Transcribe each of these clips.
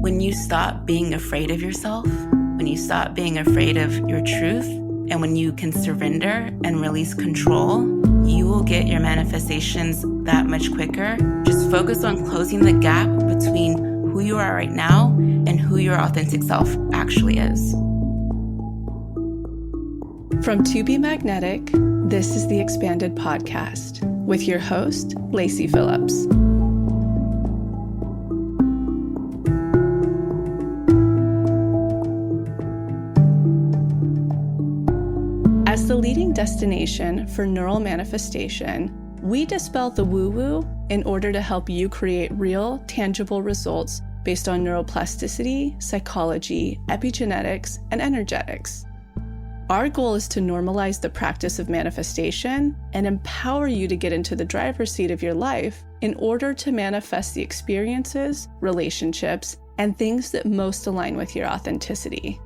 when you stop being afraid of yourself, when you stop being afraid of your truth, and when you can surrender and release control, you will get your manifestations that much quicker. Just focus on closing the gap between who you are right now and who your authentic self actually is. From To Be Magnetic, this is the Expanded Podcast with your host, Lacy Phillips. As the leading destination for neural manifestation, we dispel the woo-woo in order to help you create real, tangible results based on neuroplasticity, psychology, epigenetics, and energetics. Our goal is to normalize the practice of manifestation and empower you to get into the driver's seat of your life in order to manifest the experiences, relationships, and things that most align with your authenticity.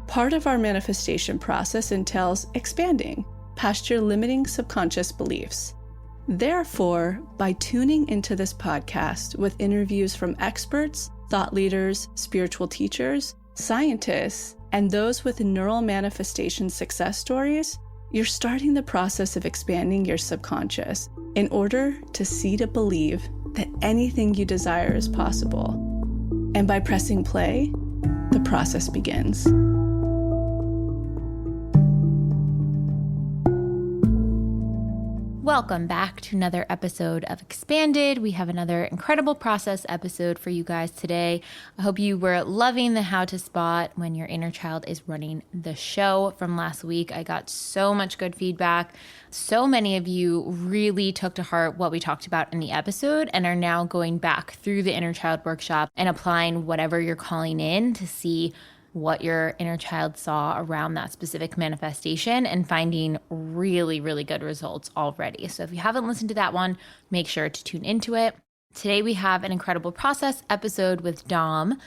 Part of our manifestation process entails expanding past your limiting subconscious beliefs. Therefore, by tuning into this podcast with interviews from experts, thought leaders, spiritual teachers, scientists, and those with neural manifestation success stories, you're starting the process of expanding your subconscious in order to see to believe that anything you desire is possible. And by pressing play, the process begins. Welcome back to another episode of Expanded. We have another incredible process episode for you guys today. I hope you were loving the how to spot when your inner child is running the show from last week. I got so much good feedback. So many of you really took to heart what we talked about in the episode and are now going back through the inner child workshop and applying whatever you're calling in to see what your inner child saw around that specific manifestation and finding really, really good results already. So if you haven't listened to that one, make sure to tune into it. Today we have an incredible process episode with Dom.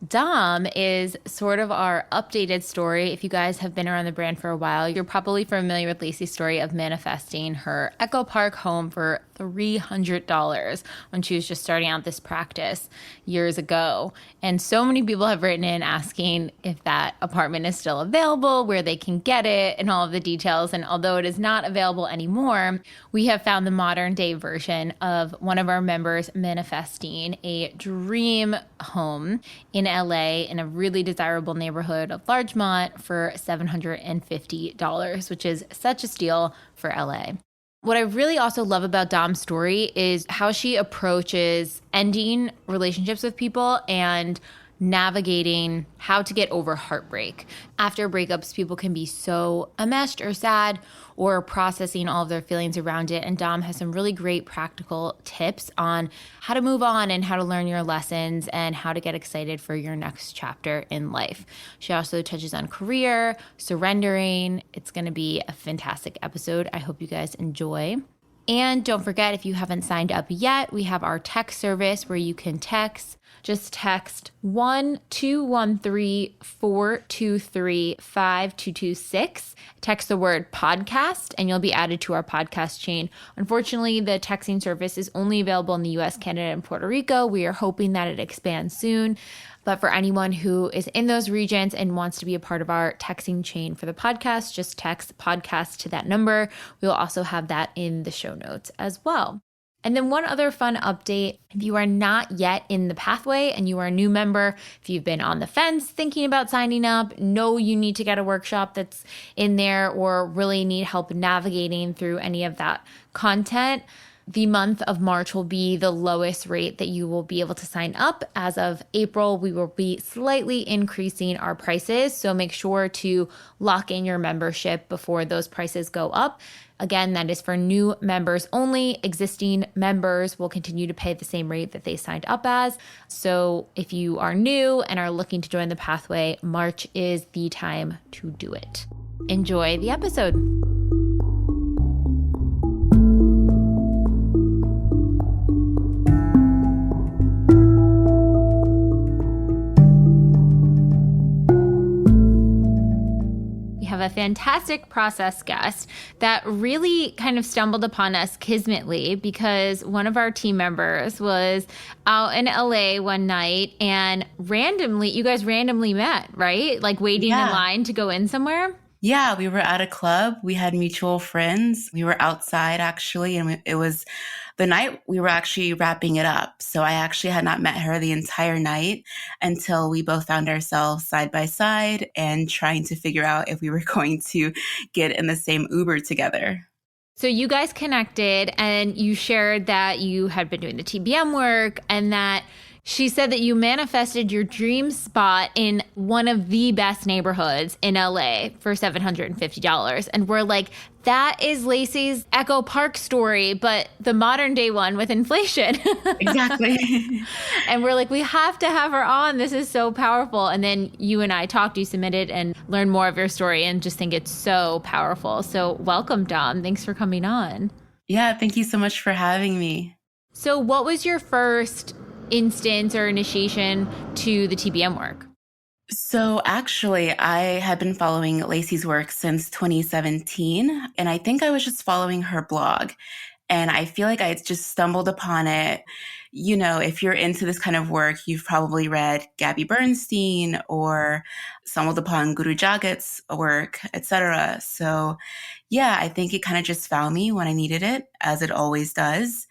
Dom is sort of our updated story. If you guys have been around the brand for a while, you're probably familiar with Lacy's story of manifesting her Echo Park home for $300 when she was just starting out this practice years ago. And so many people have written in asking if that apartment is still available, where they can get it, and all of the details. And although it is not available anymore, we have found the modern day version of one of our members manifesting a dream home in LA in a really desirable neighborhood of Larchmont for $750, which is such a steal for LA. What I really also love about Dom's story is how she approaches ending relationships with people and navigating how to get over heartbreak. After breakups, people can be so enmeshed or sad or processing all of their feelings around it. And Dom has some really great practical tips on how to move on and how to learn your lessons and how to get excited for your next chapter in life. She also touches on career, surrendering. It's going to be a fantastic episode. I hope you guys enjoy. And don't forget, if you haven't signed up yet, we have our text service where you can just text 1-213-423-5226. Text the word podcast and you'll be added to our podcast chain. Unfortunately, the texting service is only available in the US, Canada, and Puerto Rico. We are hoping that it expands soon. But for anyone who is in those regions and wants to be a part of our texting chain for the podcast, just text podcast to that number. We'll also have that in the show notes as well. And then one other fun update, if you are not yet in the pathway and you are a new member, if you've been on the fence thinking about signing up, know you need to get a workshop that's in there or really need help navigating through any of that content, the month of March will be the lowest rate that you will be able to sign up. As of April, we will be slightly increasing our prices, so make sure to lock in your membership before those prices go up. Again, that is for new members only. Existing members will continue to pay the same rate that they signed up as. So if you are new and are looking to join the pathway, March is the time to do it. Enjoy the episode. a fantastic process guest that really kind of stumbled upon us kismetly because one of our team members was out in LA one night and you guys randomly met, right? Like waiting in line to go in somewhere. Yeah, we were at a club. We had mutual friends. We were outside actually, and it was the night we were actually wrapping it up. So I actually had not met her the entire night until we both found ourselves side by side and trying to figure out if we were going to get in the same Uber together. So you guys connected and you shared that you had been doing the TBM work and that she said that you manifested your dream spot in one of the best neighborhoods in LA for $750. And we're like, that is Lacy's Echo Park story, but the modern day one with inflation. Exactly. And we're like, we have to have her on. This is so powerful. And then you and I talked, you submitted and learned more of your story and just think it's so powerful. So welcome, Dom. Thanks for coming on. Yeah, thank you so much for having me. So what was your first instance or initiation to the TBM work? So actually, I had been following Lacy's work since 2017, and I think I was just following her blog. And I feel like I just stumbled upon it. You know, if you're into this kind of work, you've probably read Gabby Bernstein or stumbled upon Guru Jagat's work, etc. So yeah, I think it kind of just found me when I needed it, as it always does.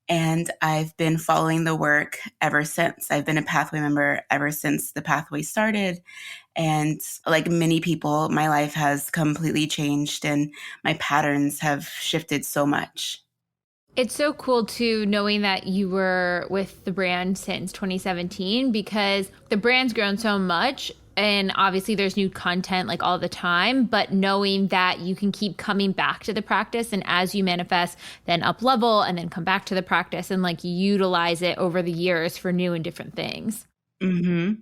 And I've been following the work ever since. I've been a Pathway member ever since the Pathway started. And like many people, my life has completely changed and my patterns have shifted so much. It's so cool too, knowing that you were with the brand since 2017 because the brand's grown so much. And obviously there's new content like all the time, but knowing that you can keep coming back to the practice and as you manifest, then up level and then come back to the practice and like utilize it over the years for new and different things. Mm-hmm.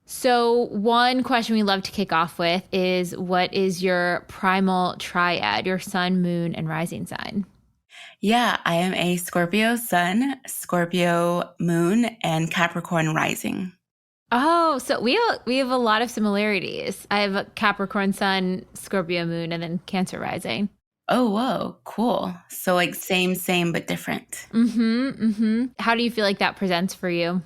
So one question we love to kick off with is what is your primal triad, your sun, moon, and rising sign? Yeah, I am a Scorpio sun, Scorpio moon, and Capricorn rising. Oh, so we have a lot of similarities. I have a Capricorn sun, Scorpio moon, and then Cancer rising. Oh, whoa, cool. So like same, but different. How do you feel like that presents for you?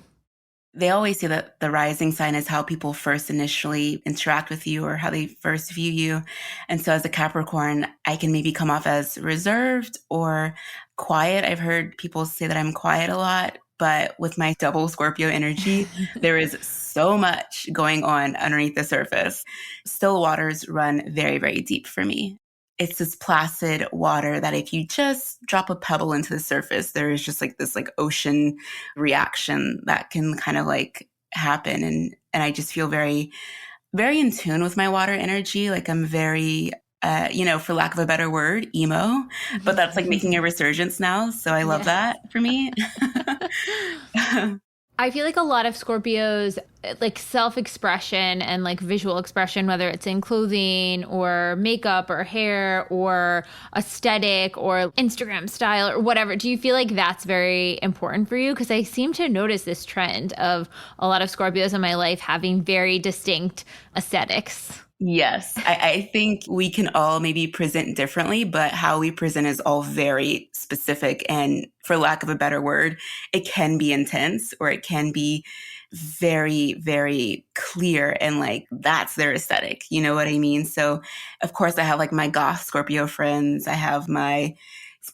They always say that the rising sign is how people first initially interact with you or how they first view you. And so as a Capricorn, I can maybe come off as reserved or quiet. I've heard people say that I'm quiet a lot. But with my double Scorpio energy, there is so much going on underneath the surface. Still waters run very, very deep for me. It's this placid water that if you just drop a pebble into the surface, there is just like this like ocean reaction that can kind of like happen. And I just feel very, very in tune with my water energy. Like I'm very for lack of a better word, emo, but that's like making a resurgence now. So I love that for me. I feel like a lot of Scorpios, like self-expression and like visual expression, whether it's in clothing or makeup or hair or aesthetic or Instagram style or whatever. Do you feel like that's very important for you? Because I seem to notice this trend of a lot of Scorpios in my life having very distinct aesthetics. Yes, I think we can all maybe present differently, but how we present is all very specific. And for lack of a better word, it can be intense or it can be very, very clear and like that's their aesthetic. You know what I mean? So of course I have like my goth Scorpio friends. I have my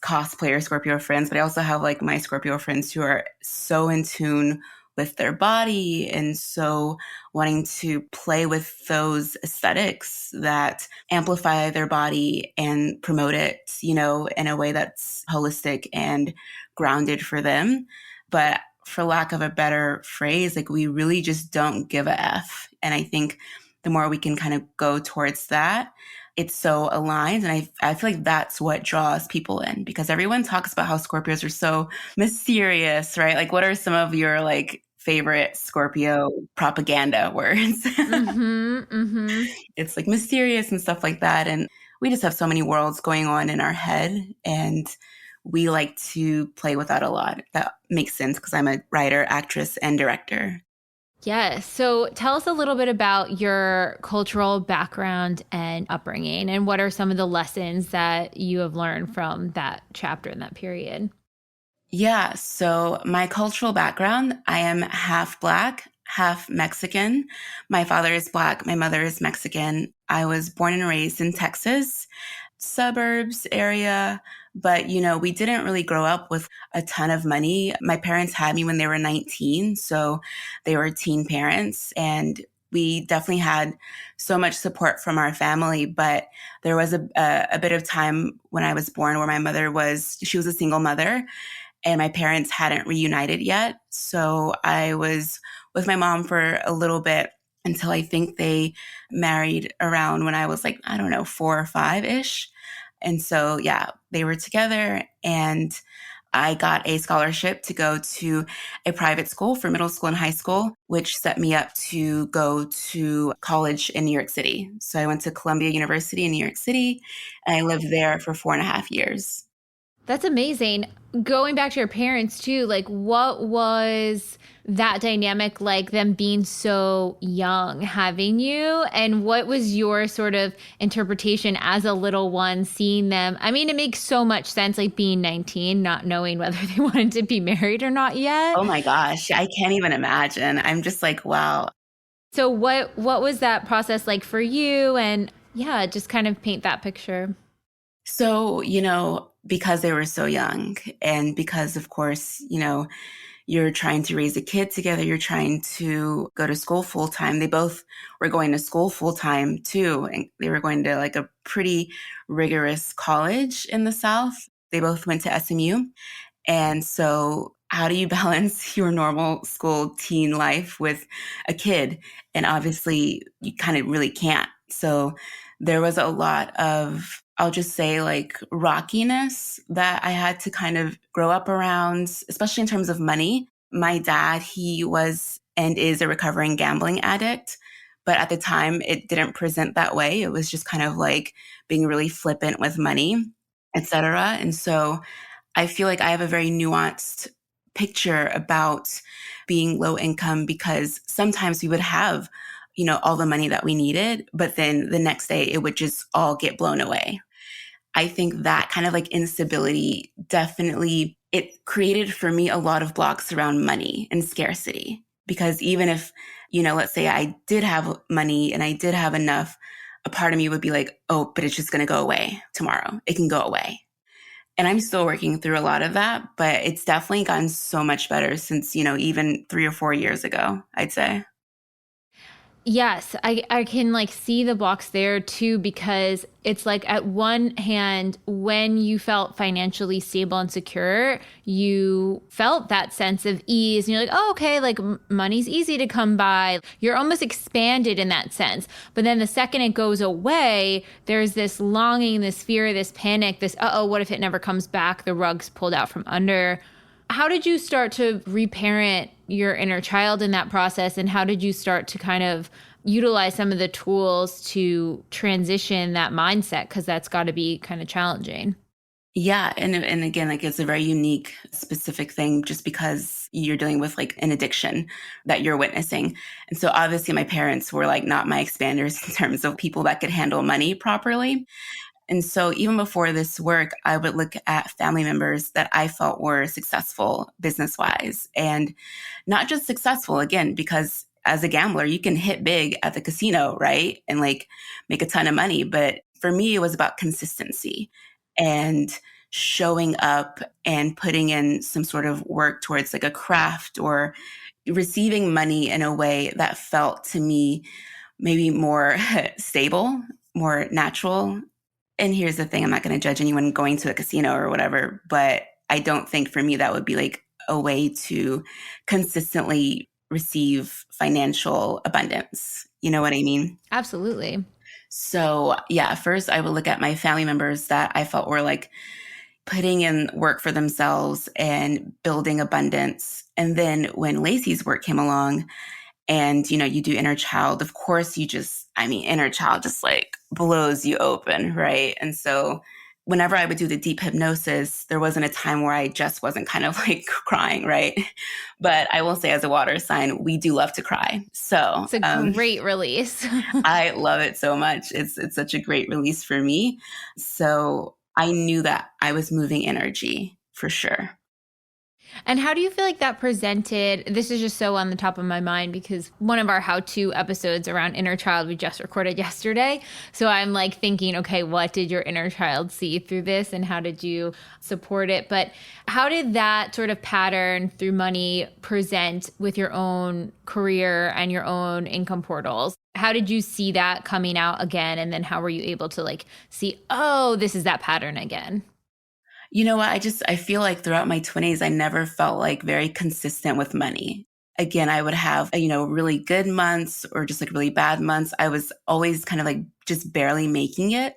cosplayer Scorpio friends, but I also have like my Scorpio friends who are so in tune with their body and so wanting to play with those aesthetics that amplify their body and promote it, you know, in a way that's holistic and grounded for them. But for lack of a better phrase, like we really just don't give a F. And I think the more we can kind of go towards that, it's so aligned. And I feel like that's what draws people in because everyone talks about how Scorpios are so mysterious, right? Like what are some of your like favorite Scorpio propaganda words? It's like mysterious and stuff like that. And we just have so many worlds going on in our head and we like to play with that a lot. That makes sense because I'm a writer, actress, and director. Yes. So tell us a little bit about your cultural background and upbringing, and what are some of the lessons that you have learned from that chapter in that period? Yeah, so my cultural background, I am half Black, half Mexican. My father is Black, my mother is Mexican. I was born and raised in Texas, suburbs area, but we didn't really grow up with a ton of money. My parents had me when they were 19, so they were teen parents, and we definitely had so much support from our family, but there was a bit of time when I was born where she was a single mother, and my parents hadn't reunited yet. So I was with my mom for a little bit until I think they married around when I was like, I don't know, 4 or 5 ish. And so, yeah, they were together, and I got a scholarship to go to a private school for middle school and high school, which set me up to go to college in New York City. So I went to Columbia University in New York City, and I lived there for 4.5 years. That's amazing. Going back to your parents too, like what was that dynamic like, them being so young, having you? And what was your sort of interpretation as a little one, seeing them? I mean, it makes so much sense, like being 19, not knowing whether they wanted to be married or not yet. Oh my gosh, I can't even imagine. I'm just like, wow. So what was that process like for you? And yeah, just kind of paint that picture. So, because they were so young, and because, of course, you're trying to raise a kid together, you're trying to go to school full time. They both were going to school full time too. And they were going to like a pretty rigorous college in the South. They both went to SMU. And so, how do you balance your normal school teen life with a kid? And obviously, you kind of really can't. So, there was a lot of, I'll just say, like rockiness that I had to kind of grow up around, especially in terms of money. My dad, he was and is a recovering gambling addict. But at the time, it didn't present that way. It was just kind of like being really flippant with money, etc. And so, I feel like I have a very nuanced picture about being low income, because sometimes we would have, all the money that we needed, but then the next day it would just all get blown away. I think that kind of like instability definitely, it created for me a lot of blocks around money and scarcity. Because even if, let's say I did have money and I did have enough, a part of me would be like, oh, but it's just going to go away tomorrow. It can go away. And I'm still working through a lot of that, but it's definitely gotten so much better since, even 3 or 4 years ago, I'd say. Yes, I can like see the blocks there too, because it's like at one hand, when you felt financially stable and secure, you felt that sense of ease, and you're like, oh, okay, like money's easy to come by. You're almost expanded in that sense. But then the second it goes away, there's this longing, this fear, this panic, this, uh-oh, what if it never comes back? The rug's pulled out from under. How did you start to reparent your inner child in that process? And how did you start to kind of utilize some of the tools to transition that mindset? Because that's got to be kind of challenging. Yeah. And again, like it's a very unique, specific thing just because you're dealing with like an addiction that you're witnessing. And so obviously my parents were like not my expanders in terms of people that could handle money properly. And so even before this work, I would look at family members that I felt were successful business wise, and not just successful, again, because as a gambler, you can hit big at the casino, right? And like make a ton of money. But for me, it was about consistency and showing up and putting in some sort of work towards like a craft, or receiving money in a way that felt to me maybe more stable, more natural. And here's the thing, I'm not going to judge anyone going to a casino or whatever, but I don't think for me that would be like a way to consistently receive financial abundance. You know what I mean? Absolutely. So, yeah, first I would look at my family members that I felt were like putting in work for themselves and building abundance. And then when Lacy's work came along, and you do inner child, of course inner child just like blows you open, right? And so whenever I would do the deep hypnosis, there wasn't a time where I just wasn't kind of like crying, right? But I will say, as a water sign, we do love to cry. So It's a great release. I love it so much. It's such a great release for me. So I knew that I was moving energy for sure. And how do you feel like that presented? This is just so on the top of my mind because one of our how-to episodes around inner child we just recorded yesterday. So I'm like thinking, okay, what did your inner child see through this and how did you support it? But how did that sort of pattern through money present with your own career and your own income portals? How did you see that coming out again? And then how were you able to like see, oh, this is that pattern again? You know what? I feel like throughout my 20s, I never felt like very consistent with money. Again, I would have, really good months or just like really bad months. I was always kind of like just barely making it.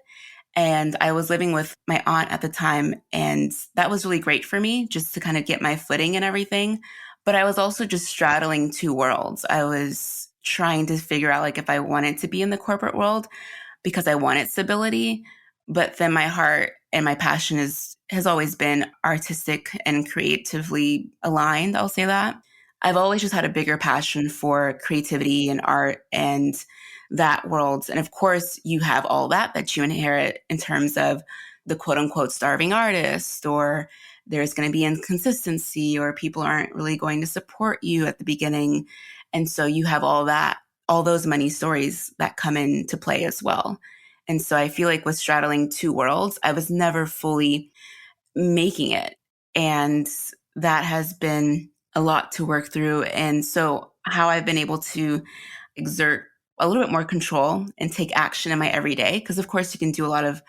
And I was living with my aunt at the time. And that was really great for me just to kind of get my footing and everything. But I was also just straddling two worlds. I was trying to figure out like if I wanted to be in the corporate world because I wanted stability. But then my heart and my passion has always been artistic and creatively aligned. I'll say that. I've always just had a bigger passion for creativity and art and that world. And of course, you have all that you inherit in terms of the quote unquote starving artist, or there's going to be inconsistency, or people aren't really going to support you at the beginning. And so you have all those money stories that come into play as well. And so I feel like with straddling two worlds, I was never fully making it. And that has been a lot to work through. And so how I've been able to exert a little bit more control and take action in my everyday, because of course you can do a lot of,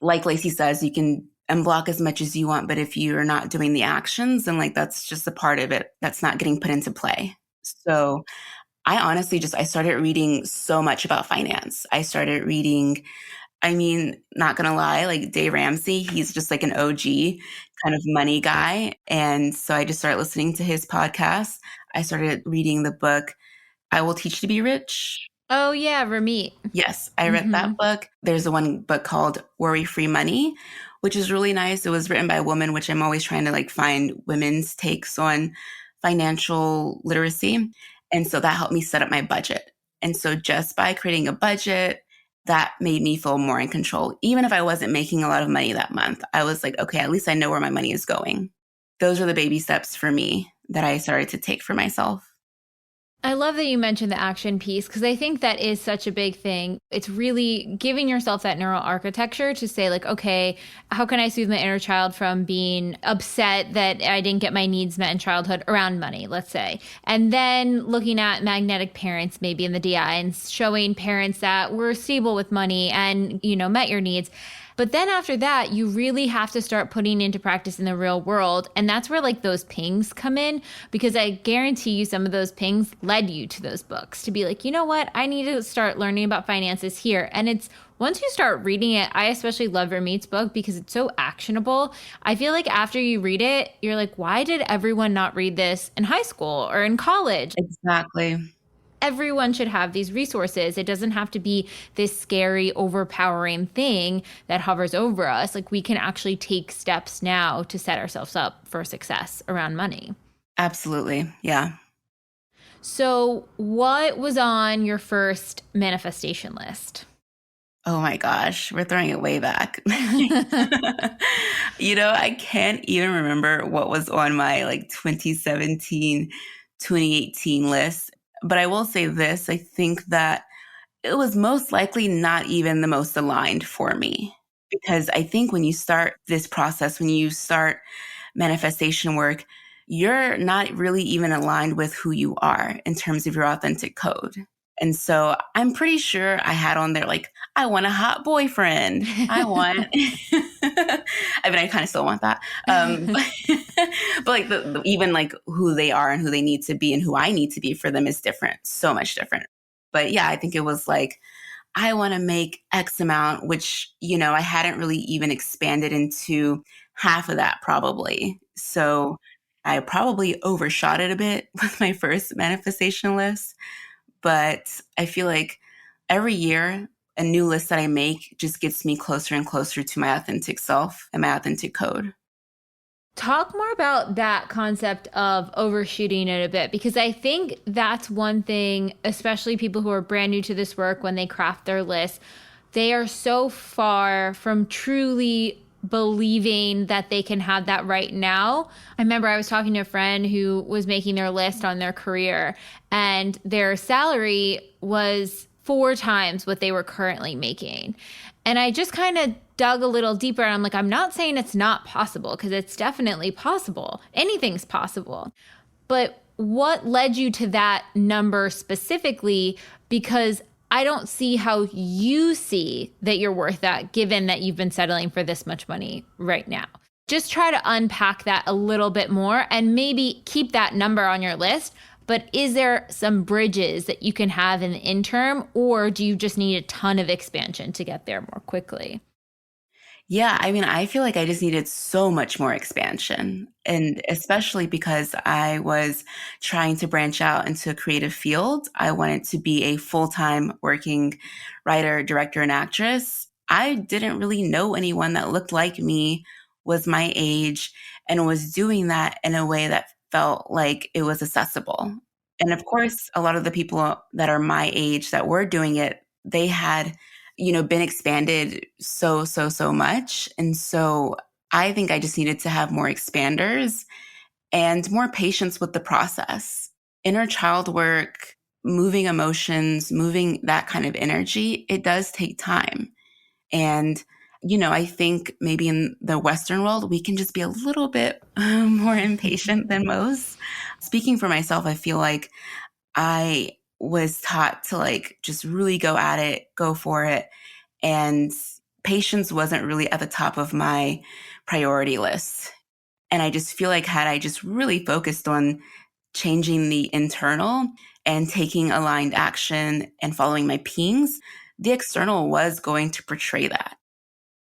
like Lacy says, you can unblock as much as you want, but if you're not doing the actions, then like that's just a part of it that's not getting put into play. So I honestly I started reading so much about finance. I started reading, not gonna lie, like Dave Ramsey, he's just like an OG kind of money guy. And so I just started listening to his podcast. I started reading the book, I Will Teach You to Be Rich. Oh yeah, Ramit. Yes, I read that book. There's one book called Worry Free Money, which is really nice. It was written by a woman, which I'm always trying to like find women's takes on financial literacy. And so that helped me set up my budget. And so just by creating a budget, that made me feel more in control. Even if I wasn't making a lot of money that month, I was like, okay, at least I know where my money is going. Those are the baby steps for me that I started to take for myself. I love that you mentioned the action piece because I think that is such a big thing. It's really giving yourself that neural architecture to say like, okay, how can I soothe my inner child from being upset that I didn't get my needs met in childhood around money, let's say. And then looking at magnetic parents maybe in the DI and showing parents that were stable with money and, met your needs. But then after that, you really have to start putting into practice in the real world. And that's where like those pings come in, because I guarantee you some of those pings led you to those books to be like, you know what, I need to start learning about finances here. And it's once you start reading it, I especially love Ramit's book because it's so actionable. I feel like after you read it, you're like, why did everyone not read this in high school or in college? Exactly. Everyone should have these resources. It doesn't have to be this scary, overpowering thing that hovers over us. Like we can actually take steps now to set ourselves up for success around money. Absolutely. Yeah. So what was on your first manifestation list? Oh my gosh, we're throwing it way back. I can't even remember what was on my like 2017, 2018 list. But I will say this, I think that it was most likely not even the most aligned for me. Because I think when you start this process, when you start manifestation work, you're not really even aligned with who you are in terms of your authentic code. And so I'm pretty sure I had on there, like, I want a hot boyfriend. I want, I kind of still want that. But like even like who they are and who they need to be and who I need to be for them is different, so much different. But yeah, I think it was like, I want to make X amount, which, I hadn't really even expanded into half of that probably. So I probably overshot it a bit with my first manifestation list. But I feel like every year a new list that I make just gets me closer and closer to my authentic self and my authentic code. Talk more about that concept of overshooting it a bit, because I think that's one thing, especially people who are brand new to this work, when they craft their list, they are so far from truly believing that they can have that right now. I remember I was talking to a friend who was making their list on their career, and their salary was 4 times what they were currently making. And I just kind of dug a little deeper, and I'm like, I'm not saying it's not possible, because it's definitely possible. Anything's possible. But what led you to that number specifically? Because I don't see how you see that you're worth that, given that you've been settling for this much money right now. Just try to unpack that a little bit more and maybe keep that number on your list. But is there some bridges that you can have in the interim, or do you just need a ton of expansion to get there more quickly? Yeah, I mean, I feel like I just needed so much more expansion. And especially because I was trying to branch out into a creative field, I wanted to be a full-time working writer, director, and actress. I didn't really know anyone that looked like me, was my age, and was doing that in a way that felt like it was accessible. And of course, a lot of the people that are my age that were doing it, they had been expanded so much. And so I think I just needed to have more expanders and more patience with the process. Inner child work, moving emotions, moving that kind of energy, it does take time. And, I think maybe in the Western world, we can just be a little bit more impatient than most. Speaking for myself, I feel like I was taught to just really go at it, go for it. And patience wasn't really at the top of my priority list. And I just feel like had I just really focused on changing the internal and taking aligned action and following my pings, the external was going to portray that.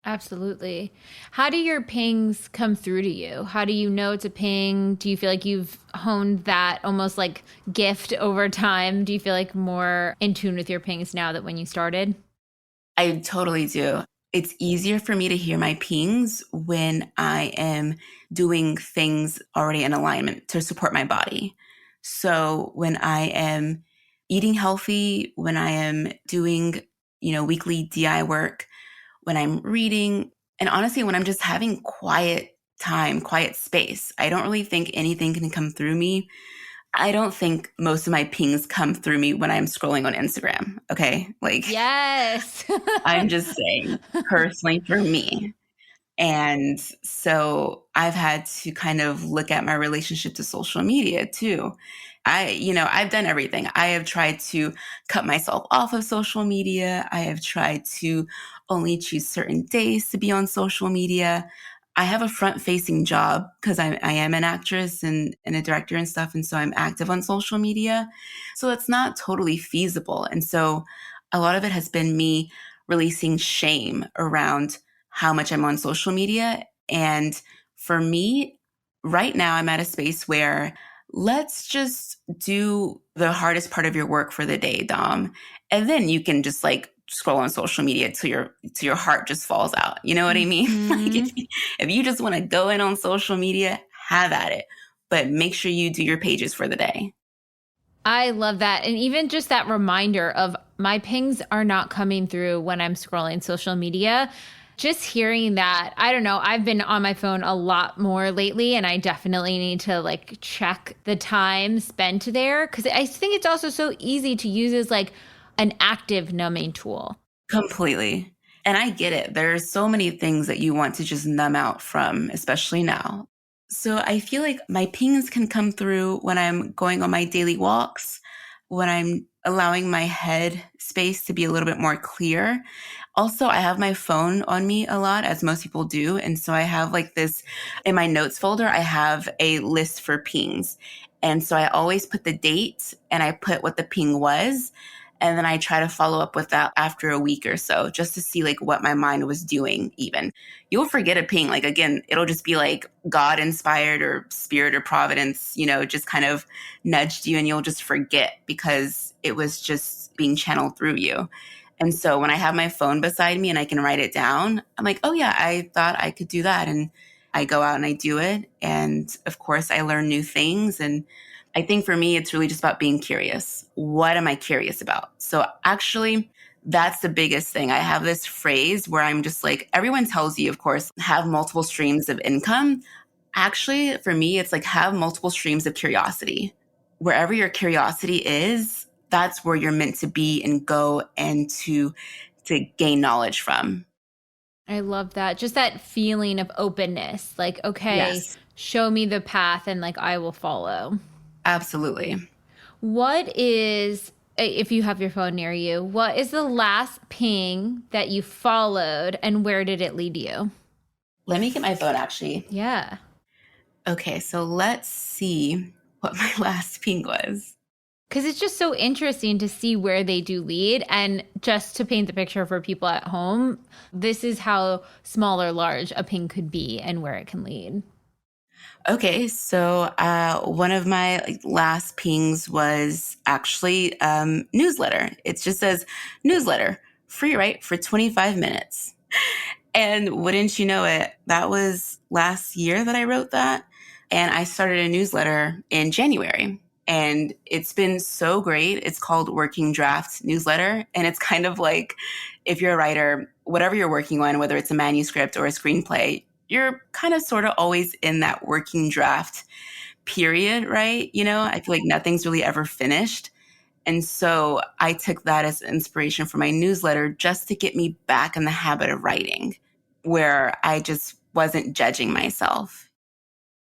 Absolutely. How do your pings come through to you? How do you know it's a ping? Do you feel like you've honed that almost like gift over time? Do you feel like more in tune with your pings now that when you started? I totally do. It's easier for me to hear my pings when I am doing things already in alignment to support my body. So when I am eating healthy, when I am doing, weekly DI work, when I'm reading, and honestly, when I'm just having quiet time, quiet space, I don't really think anything can come through me. I don't think most of my pings come through me when I'm scrolling on Instagram. Okay. Yes. I'm just saying personally for me. And so I've had to kind of look at my relationship to social media too. I've done everything. I have tried to cut myself off of social media. I have tried to only choose certain days to be on social media. I have a front facing job because I am an actress and a director and stuff. And so I'm active on social media. So it's not totally feasible. And so a lot of it has been me releasing shame around how much I'm on social media. And for me, right now, I'm at a space where let's just do the hardest part of your work for the day, Dom. And then you can just scroll on social media till your heart just falls out. You know what I mean? Mm-hmm. If you just want to go in on social media, have at it. But make sure you do your pages for the day. I love that. And even just that reminder of my pings are not coming through when I'm scrolling social media. Just hearing that, I don't know, I've been on my phone a lot more lately, and I definitely need to check the time spent there, because I think it's also so easy to use as an active numbing tool. Completely. And I get it. There's so many things that you want to just numb out from, especially now. So I feel like my pings can come through when I'm going on my daily walks, when I'm allowing my head space to be a little bit more clear. Also, I have my phone on me a lot, as most people do. And so I have this in my notes folder, I have a list for pings. And so I always put the date and I put what the ping was. And then I try to follow up with that after a week or so, just to see what my mind was doing even. You'll forget a ping. Again, it'll just be God inspired or spirit or providence, just kind of nudged you, and you'll just forget because it was just being channeled through you. And so when I have my phone beside me and I can write it down, I'm like, oh yeah, I thought I could do that. And I go out and I do it. And of course, I learn new things. And I think for me, it's really just about being curious. What am I curious about? So actually, that's the biggest thing. I have this phrase where I'm just like, everyone tells you, of course, have multiple streams of income. Actually, for me, it's like have multiple streams of curiosity. Wherever your curiosity is, that's where you're meant to be and go and to gain knowledge from. I love that. Just that feeling of openness. Like, okay, Yes, show me the path and like I will follow. absolutely. What is, if you have your phone near you, what is the last ping that you followed and where did it lead you? Let me get my phone actually. Yeah. Okay, so let's see what my last ping was. Because it's just so interesting to see where they do lead. And just to paint the picture for people at home, this is how small or large a ping could be and where it can lead. Okay, so one of my last pings was actually newsletter. It just says newsletter, free write for 25 minutes. And wouldn't you know it, that was last year that I wrote that. And I started a newsletter in January. And it's been so great. It's called Working Draft Newsletter. And it's kind of like if you're a writer, whatever you're working on, whether it's a manuscript or a screenplay, you're kind of sort of always in that working draft period, right? You know, I feel like nothing's really ever finished. And so I took that as inspiration for my newsletter just to get me back in the habit of writing, where I just wasn't judging myself.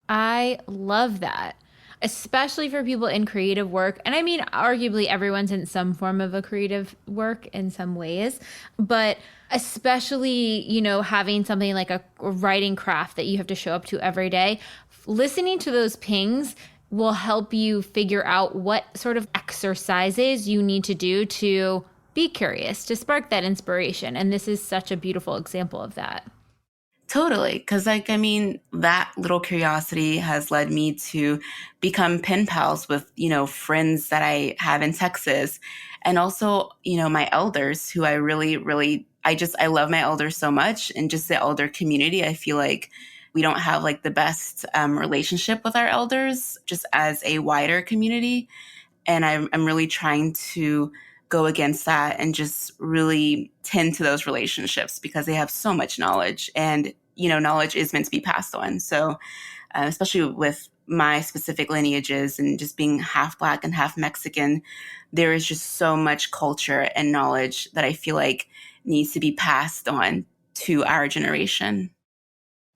I love that, especially for people in creative work. And I mean, arguably everyone's in some form of a creative work in some ways, but especially, you know, having something like a writing craft that you have to show up to every day, listening to those pings will help you figure out what sort of exercises you need to do to be curious, to spark that inspiration. And this is such a beautiful example of that. Totally. Because, like, I mean, that little curiosity has led me to become pen pals with, you know, friends that I have in Texas. And also, you know, my elders who I really, really, I love my elders so much. And just the elder community, I feel like we don't have like the best relationship with our elders just as a wider community. And I'm really trying to go against that and just really tend to those relationships because they have so much knowledge and, you know, knowledge is meant to be passed on. So especially with my specific lineages and just being half Black and half Mexican, there is just so much culture and knowledge that I feel like needs to be passed on to our generation.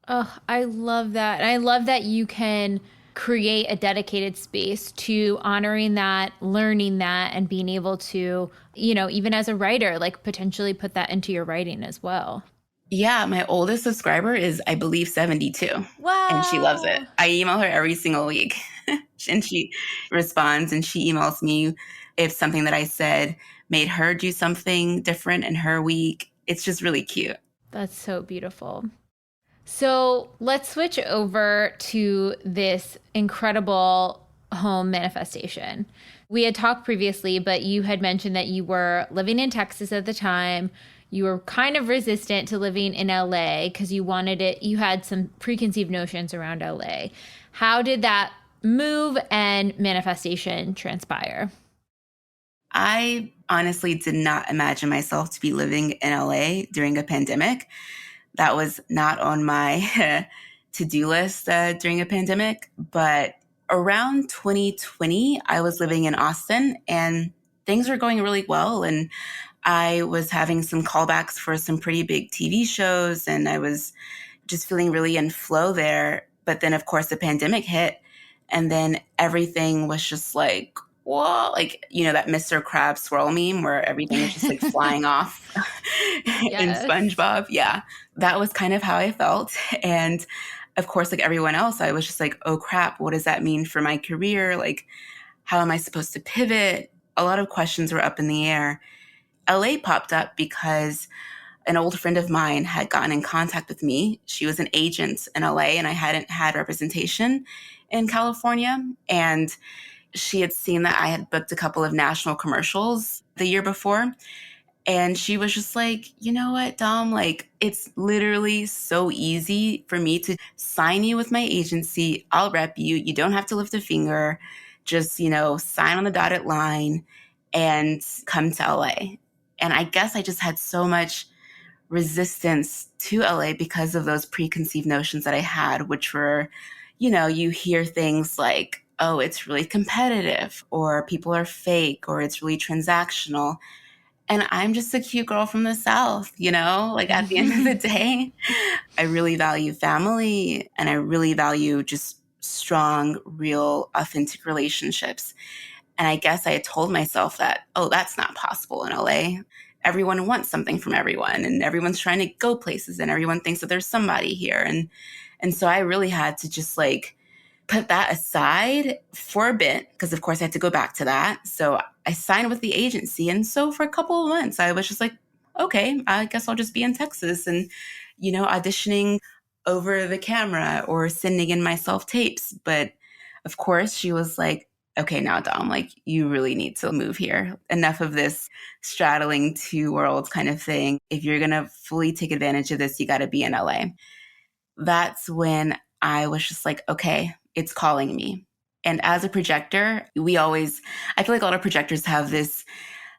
Oh, I love that. And I love that you can create a dedicated space to honoring that, learning that, and being able to, you know, even as a writer, like potentially put that into your writing as well. Yeah, my oldest subscriber is, I believe, 72. Wow. And she loves it. I email her every single week. And she responds and she emails me if something that I said made her do something different in her week. It's just really cute. That's so beautiful. So let's switch over to this incredible home manifestation. We had talked previously, but you had mentioned that you were living in Texas at the time. You were kind of resistant to living in LA because you wanted it, you had some preconceived notions around LA. How did that move and manifestation transpire? I honestly did not imagine myself to be living in LA during a pandemic. That was not on my to-do list during a pandemic. But around 2020, I was living in Austin and things were going really well. And I was having some callbacks for some pretty big TV shows and I was just feeling really in flow there. But then, of course, the pandemic hit and then everything was just like, whoa, like, you know, that Mr. Krabs swirl meme where everything is just like flying off in Yes. SpongeBob. Yeah, that was kind of how I felt. And of course, like everyone else, I was just like, oh crap, what does that mean for my career? Like, how am I supposed to pivot? A lot of questions were up in the air. LA popped up because an old friend of mine had gotten in contact with me. She was an agent in LA and I hadn't had representation in California. And she had seen that I had booked a couple of national commercials the year before. And she was just like, you know what, Dom, like, it's literally so easy for me to sign you with my agency. I'll rep you. You don't have to lift a finger. Just, sign on the dotted line and come to LA. And I guess I just had so much resistance to LA because of those preconceived notions that I had, which were, you hear things like, oh, it's really competitive, or people are fake, or it's really transactional. And I'm just a cute girl from the South, like at the end of the day, I really value family, and I really value just strong, real, authentic relationships. And I guess I had told myself that, oh, that's not possible in LA. Everyone wants something from everyone, and everyone's trying to go places, and everyone thinks that there's somebody here. And so I really had to just like put that aside for a bit, because of course I had to go back to that. So I signed with the agency. And so for a couple of months, I was just like, okay, I guess I'll just be in Texas and, auditioning over the camera or sending in my self tapes. But of course she was like, okay, now Dom, like, you really need to move here. Enough of this straddling two worlds kind of thing. If you're going to fully take advantage of this, you got to be in LA. That's when I was just like, okay, it's calling me. And as a projector, I feel like a lot of projectors have this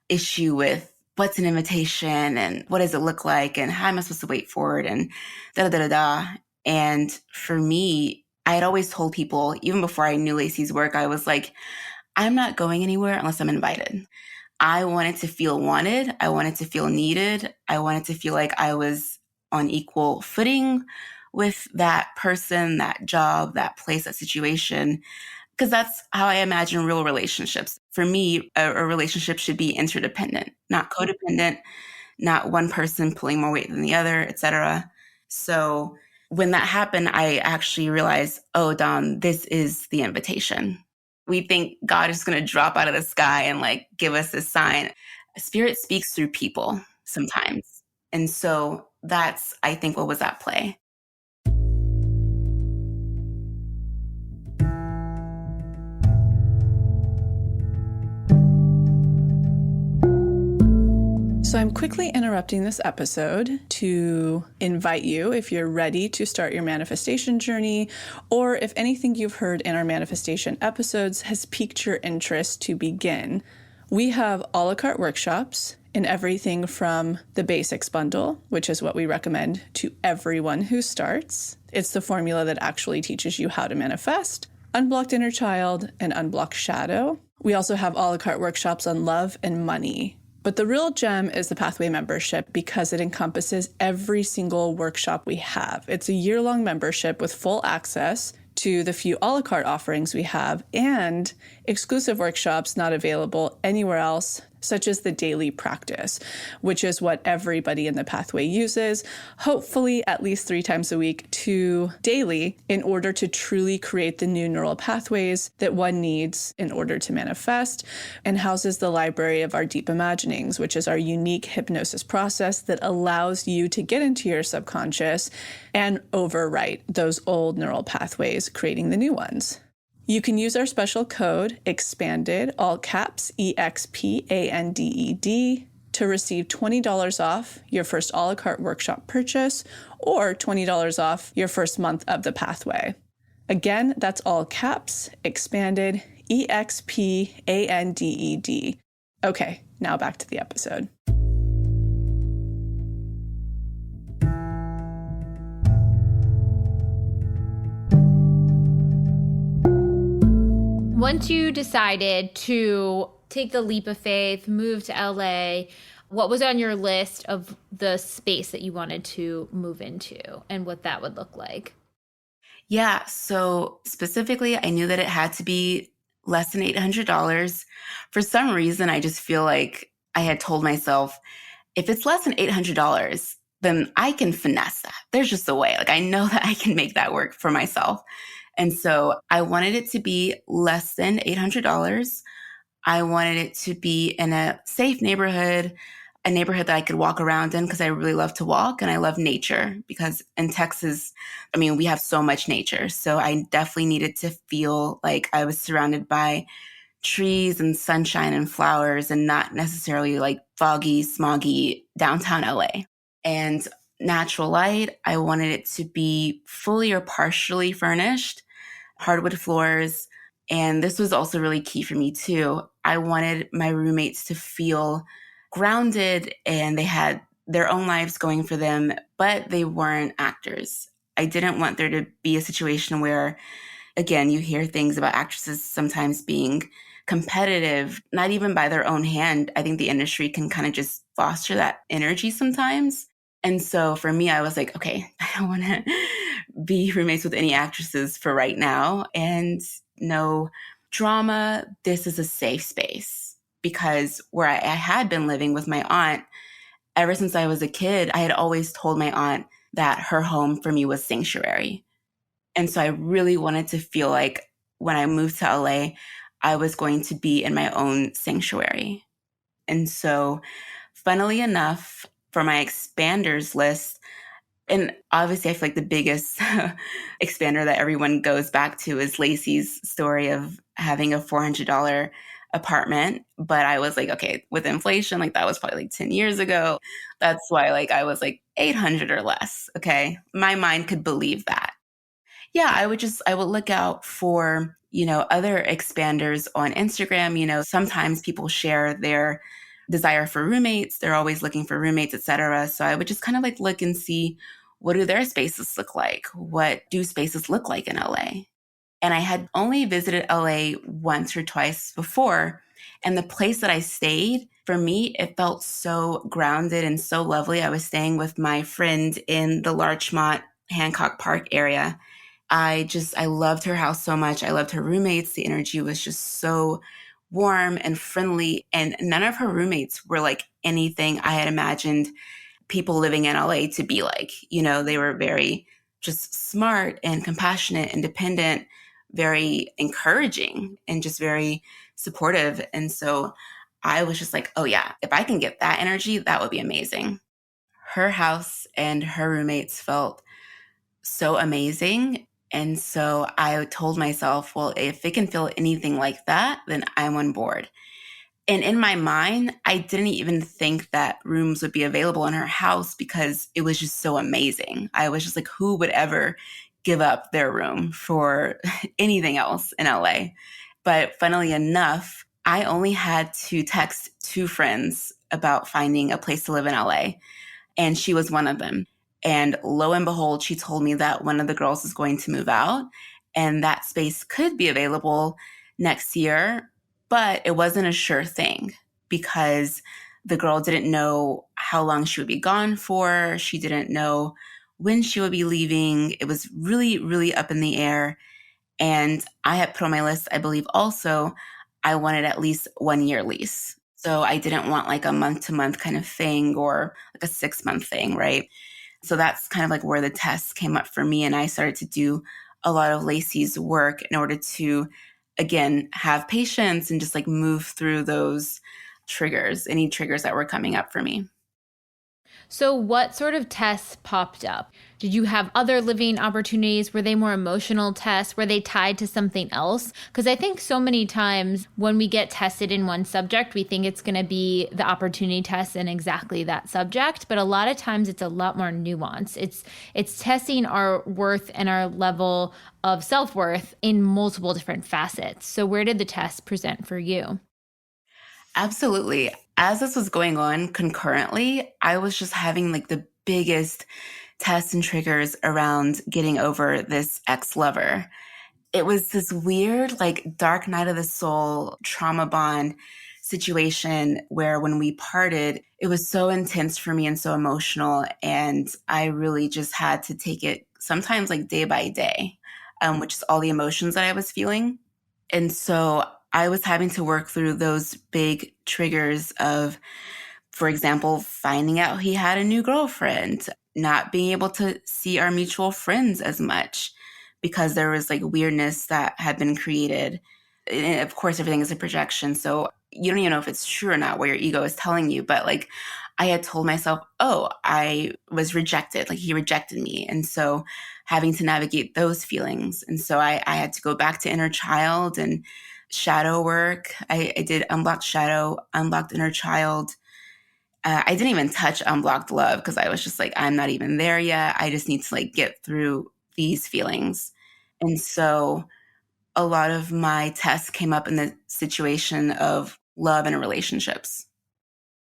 issue with what's an invitation and what does it look like and how am I supposed to wait for it and da da da da da. And for me, I had always told people, even before I knew Lacy's work, I was like, I'm not going anywhere unless I'm invited. I wanted to feel wanted. I wanted to feel needed. I wanted to feel like I was on equal footing with that person, that job, that place, that situation, because that's how I imagine real relationships. For me, a relationship should be interdependent, not codependent, not one person pulling more weight than the other, etc. So when that happened, I actually realized, oh, Dom, this is the invitation. We think God is going to drop out of the sky and like give us a sign. Spirit speaks through people sometimes. And so that's, I think, what was at play. So I'm quickly interrupting this episode to invite you, if you're ready to start your manifestation journey, or if anything you've heard in our manifestation episodes has piqued your interest to begin. We have a la carte workshops in everything from the basics bundle, which is what we recommend to everyone who starts. It's the formula that actually teaches you how to manifest, unblocked inner child, and unblocked shadow. We also have a la carte workshops on love and money. But the real gem is the Pathway membership because it encompasses every single workshop we have. It's a year-long membership with full access to the few a la carte offerings we have and exclusive workshops not available anywhere else, such as the daily practice, which is what everybody in the Pathway uses, hopefully at least 3 times a week to daily, in order to truly create the new neural pathways that one needs in order to manifest, and houses the library of our deep imaginings, which is our unique hypnosis process that allows you to get into your subconscious and overwrite those old neural pathways, creating the new ones. You can use our special code EXPANDED, all caps, EXPANDED, to receive $20 off your first a la carte workshop purchase or $20 off your first month of the Pathway. Again, that's all caps, EXPANDED, EXPANDED. Okay, now back to the episode. Once you decided to take the leap of faith, move to LA, what was on your list of the space that you wanted to move into and what that would look like? Yeah, so specifically, I knew that it had to be less than $800. For some reason, I just feel like I had told myself, if it's less than $800, then I can finesse that. There's just a way. Like, I know that I can make that work for myself. And so I wanted it to be less than $800. I wanted it to be in a safe neighborhood, a neighborhood that I could walk around in because I really love to walk and I love nature because in Texas, we have so much nature. So I definitely needed to feel like I was surrounded by trees and sunshine and flowers and not necessarily like foggy, smoggy downtown LA. And natural light, I wanted it to be fully or partially furnished, hardwood floors. And this was also really key for me too. I wanted my roommates to feel grounded and they had their own lives going for them, but they weren't actors. I didn't want there to be a situation where, again, you hear things about actresses sometimes being competitive, not even by their own hand. I think the industry can kind of just foster that energy sometimes. And so for me, I was like, okay, I don't want to be roommates with any actresses for right now. And no drama. This is a safe space because where I had been living with my aunt, ever since I was a kid, I had always told my aunt that her home for me was sanctuary. And so I really wanted to feel like when I moved to LA, I was going to be in my own sanctuary. And so, funnily enough, for my expanders list, and obviously I feel like the biggest expander that everyone goes back to is Lacy's story of having a $400 apartment. But I was like, okay, with inflation, like that was probably like 10 years ago. That's why like I was like 800 or less. Okay. My mind could believe that. Yeah, I would look out for, other expanders on Instagram. Sometimes people share their desire for roommates. They're always looking for roommates, etc. So I would just kind of like look and see, what do their spaces look like? What do spaces look like in LA? And I had only visited LA once or twice before. And the place that I stayed, for me, it felt so grounded and so lovely. I was staying with my friend in the Larchmont Hancock Park area. I loved her house so much. I loved her roommates. The energy was just so warm and friendly. And none of her roommates were like anything I had imagined people living in LA to be like. They were very just smart and compassionate, independent, very encouraging, and just very supportive. And so I was just like, oh yeah, if I can get that energy, that would be amazing. Her house and her roommates felt so amazing. And so I told myself, well, if it can feel anything like that, then I'm on board. And in my mind, I didn't even think that rooms would be available in her house because it was just so amazing. I was just like, who would ever give up their room for anything else in LA? But funnily enough, I only had to text 2 friends about finding a place to live in LA, and she was one of them. And lo and behold, she told me that one of the girls is going to move out and that space could be available next year, but it wasn't a sure thing because the girl didn't know how long she would be gone for. She didn't know when she would be leaving. It was really, really up in the air. And I had put on my list, I believe also, I wanted at least 1-year lease. So I didn't want like a month-to-month kind of thing or like a 6-month thing, right? So that's kind of like where the tests came up for me. And I started to do a lot of Lacy's work in order to, again, have patience and just like move through those triggers, any triggers that were coming up for me. So what sort of tests popped up? Did you have other living opportunities? Were they more emotional tests? Were they tied to something else? Because I think so many times when we get tested in one subject, we think it's going to be the opportunity test in exactly that subject. But a lot of times it's a lot more nuanced. It's testing our worth and our level of self-worth in multiple different facets. So where did the test present for you? Absolutely. As this was going on concurrently, I was just having like the biggest tests and triggers around getting over this ex-lover. It was this weird, like dark night of the soul trauma bond situation where when we parted, it was so intense for me and so emotional. And I really just had to take it sometimes like day by day, which is all the emotions that I was feeling. And so I was having to work through those big triggers of, for example, finding out he had a new girlfriend, not being able to see our mutual friends as much because there was like weirdness that had been created. And of course, everything is a projection. So you don't even know if it's true or not what your ego is telling you. But like I had told myself, oh, I was rejected. Like he rejected me. And so having to navigate those feelings. And so I had to go back to inner child and shadow work. I did unblocked shadow, unblocked inner child. I didn't even touch unblocked love because I was just like, I'm not even there yet. I just need to like get through these feelings. And so a lot of my tests came up in the situation of love and relationships.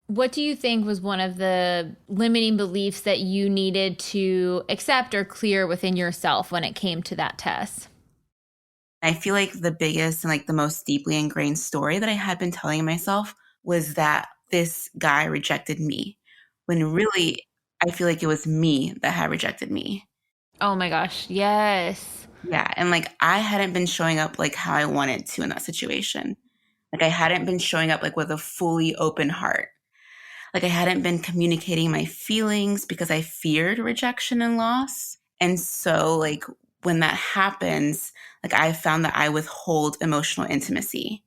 What do you think was one of the limiting beliefs that you needed to accept or clear within yourself when it came to that test? I feel like the biggest and like the most deeply ingrained story that I had been telling myself was that this guy rejected me, when really I feel like it was me that had rejected me. Oh my gosh, yes. Yeah. And like I hadn't been showing up like how I wanted to in that situation. Like I hadn't been showing up like with a fully open heart. Like I hadn't been communicating my feelings because I feared rejection and loss. And so like when that happens, like I found that I withhold emotional intimacy.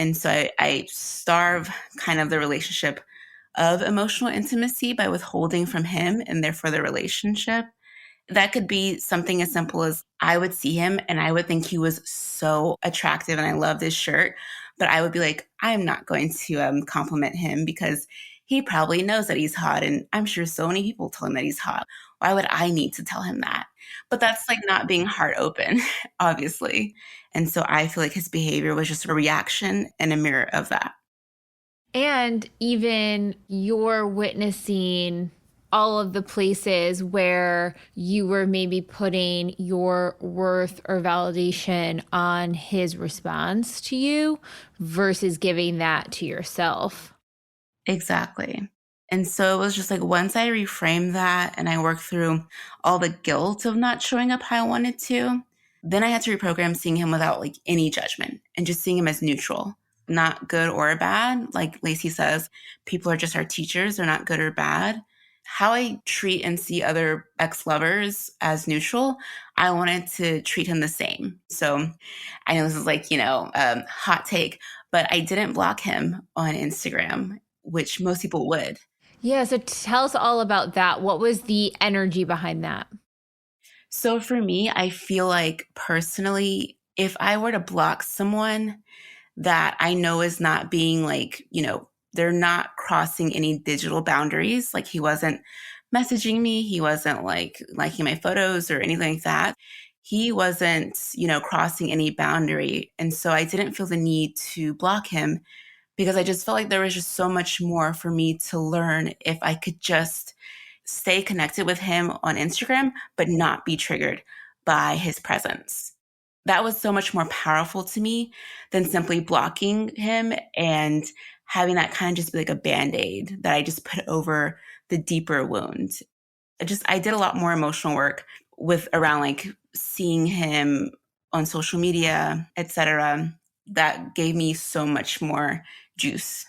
And so I starve kind of the relationship of emotional intimacy by withholding from him and therefore the relationship. That could be something as simple as I would see him and I would think he was so attractive and I love this shirt, but I would be like, I'm not going to compliment him because he probably knows that he's hot. And I'm sure so many people tell him that he's hot. Why would I need to tell him that? But that's like not being heart open, obviously. And so I feel like his behavior was just a reaction and a mirror of that. And even you're witnessing all of the places where you were maybe putting your worth or validation on his response to you versus giving that to yourself. Exactly. And so it was just like once I reframed that and I worked through all the guilt of not showing up how I wanted to, then I had to reprogram seeing him without like any judgment and just seeing him as neutral, not good or bad. Like Lacey says, people are just our teachers, they're not good or bad. How I treat and see other ex lovers as neutral, I wanted to treat him the same. So I know this is like, hot take, but I didn't block him on Instagram, which most people would. Yeah, so tell us all about that. What was the energy behind that? So for me, I feel like personally, if I were to block someone that I know is not being like, they're not crossing any digital boundaries, like he wasn't messaging me, he wasn't like liking my photos or anything like that. He wasn't, crossing any boundary. And so I didn't feel the need to block him because I just felt like there was just so much more for me to learn if I could just stay connected with him on Instagram, but not be triggered by his presence. That was so much more powerful to me than simply blocking him and having that kind of just be like a band-aid that I just put over the deeper wound. I did a lot more emotional work with around like seeing him on social media, etc. That gave me so much more juice.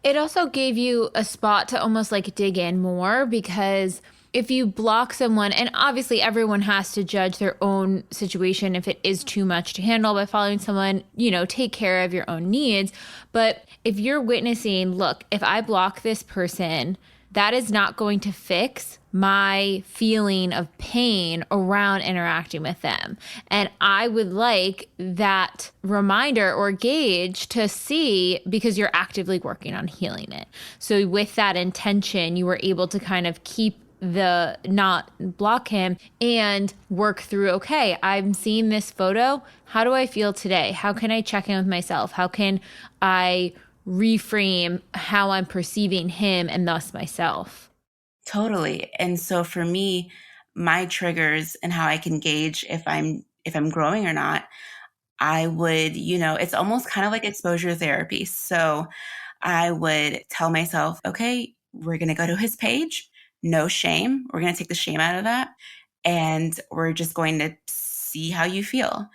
It also gave you a spot to almost like dig in more because if you block someone, and obviously everyone has to judge their own situation if it is too much to handle by following someone, take care of your own needs. But if you're witnessing, look, if I block this person, that is not going to fix my feeling of pain around interacting with them. And I would like that reminder or gauge to see because you're actively working on healing it. So with that intention, you were able to kind of keep the not block him and work through, okay, I'm seeing this photo. How do I feel today? How can I check in with myself? How can I reframe how I'm perceiving him and thus myself? Totally. And so for me, my triggers and how I can gauge if I'm growing or not, I would, it's almost kind of like exposure therapy. So I would tell myself, okay, we're going to go to his page. No shame. We're going to take the shame out of that. And we're just going to see how you feel.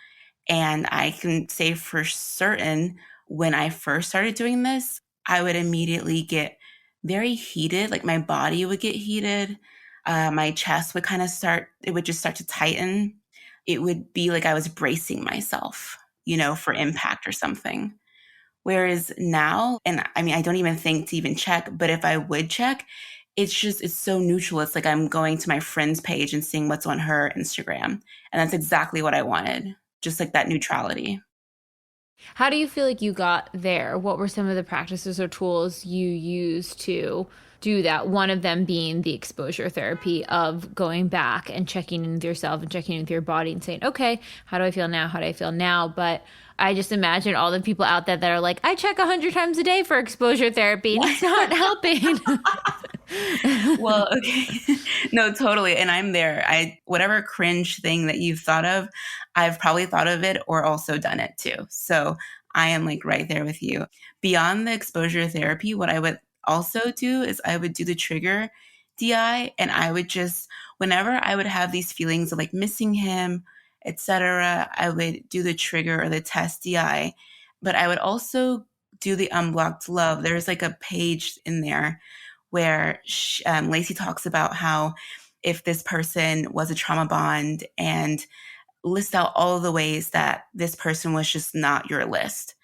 And I can say for certain, when I first started doing this, I would immediately get very heated. Like my body would get heated. My chest would it would just start to tighten. It would be like I was bracing myself, for impact or something. Whereas now, and I mean, I don't even think to even check, but if I would check, it's so neutral. It's like I'm going to my friend's page and seeing what's on her Instagram. And that's exactly what I wanted. Just like that neutrality. How do you feel like you got there? What were some of the practices or tools you used to do that? One of them being the exposure therapy of going back and checking in with yourself and checking in with your body and saying, okay, how do I feel now? How do I feel now? But I just imagine all the people out there that are like, I check 100 times a day for exposure therapy and it's not helping. Well, okay. No, totally. And I'm there. Whatever cringe thing that you've thought of, I've probably thought of it or also done it too. So I am like right there with you. Beyond the exposure therapy, what I would also do is I would do the trigger DI, and I would just, whenever I would have these feelings of like missing him, etc., I would do the trigger or the test DI. But I would also do the unblocked love. There's like a page in there where Lacy talks about how if this person was a trauma bond and list out all of the ways that this person was just not your list.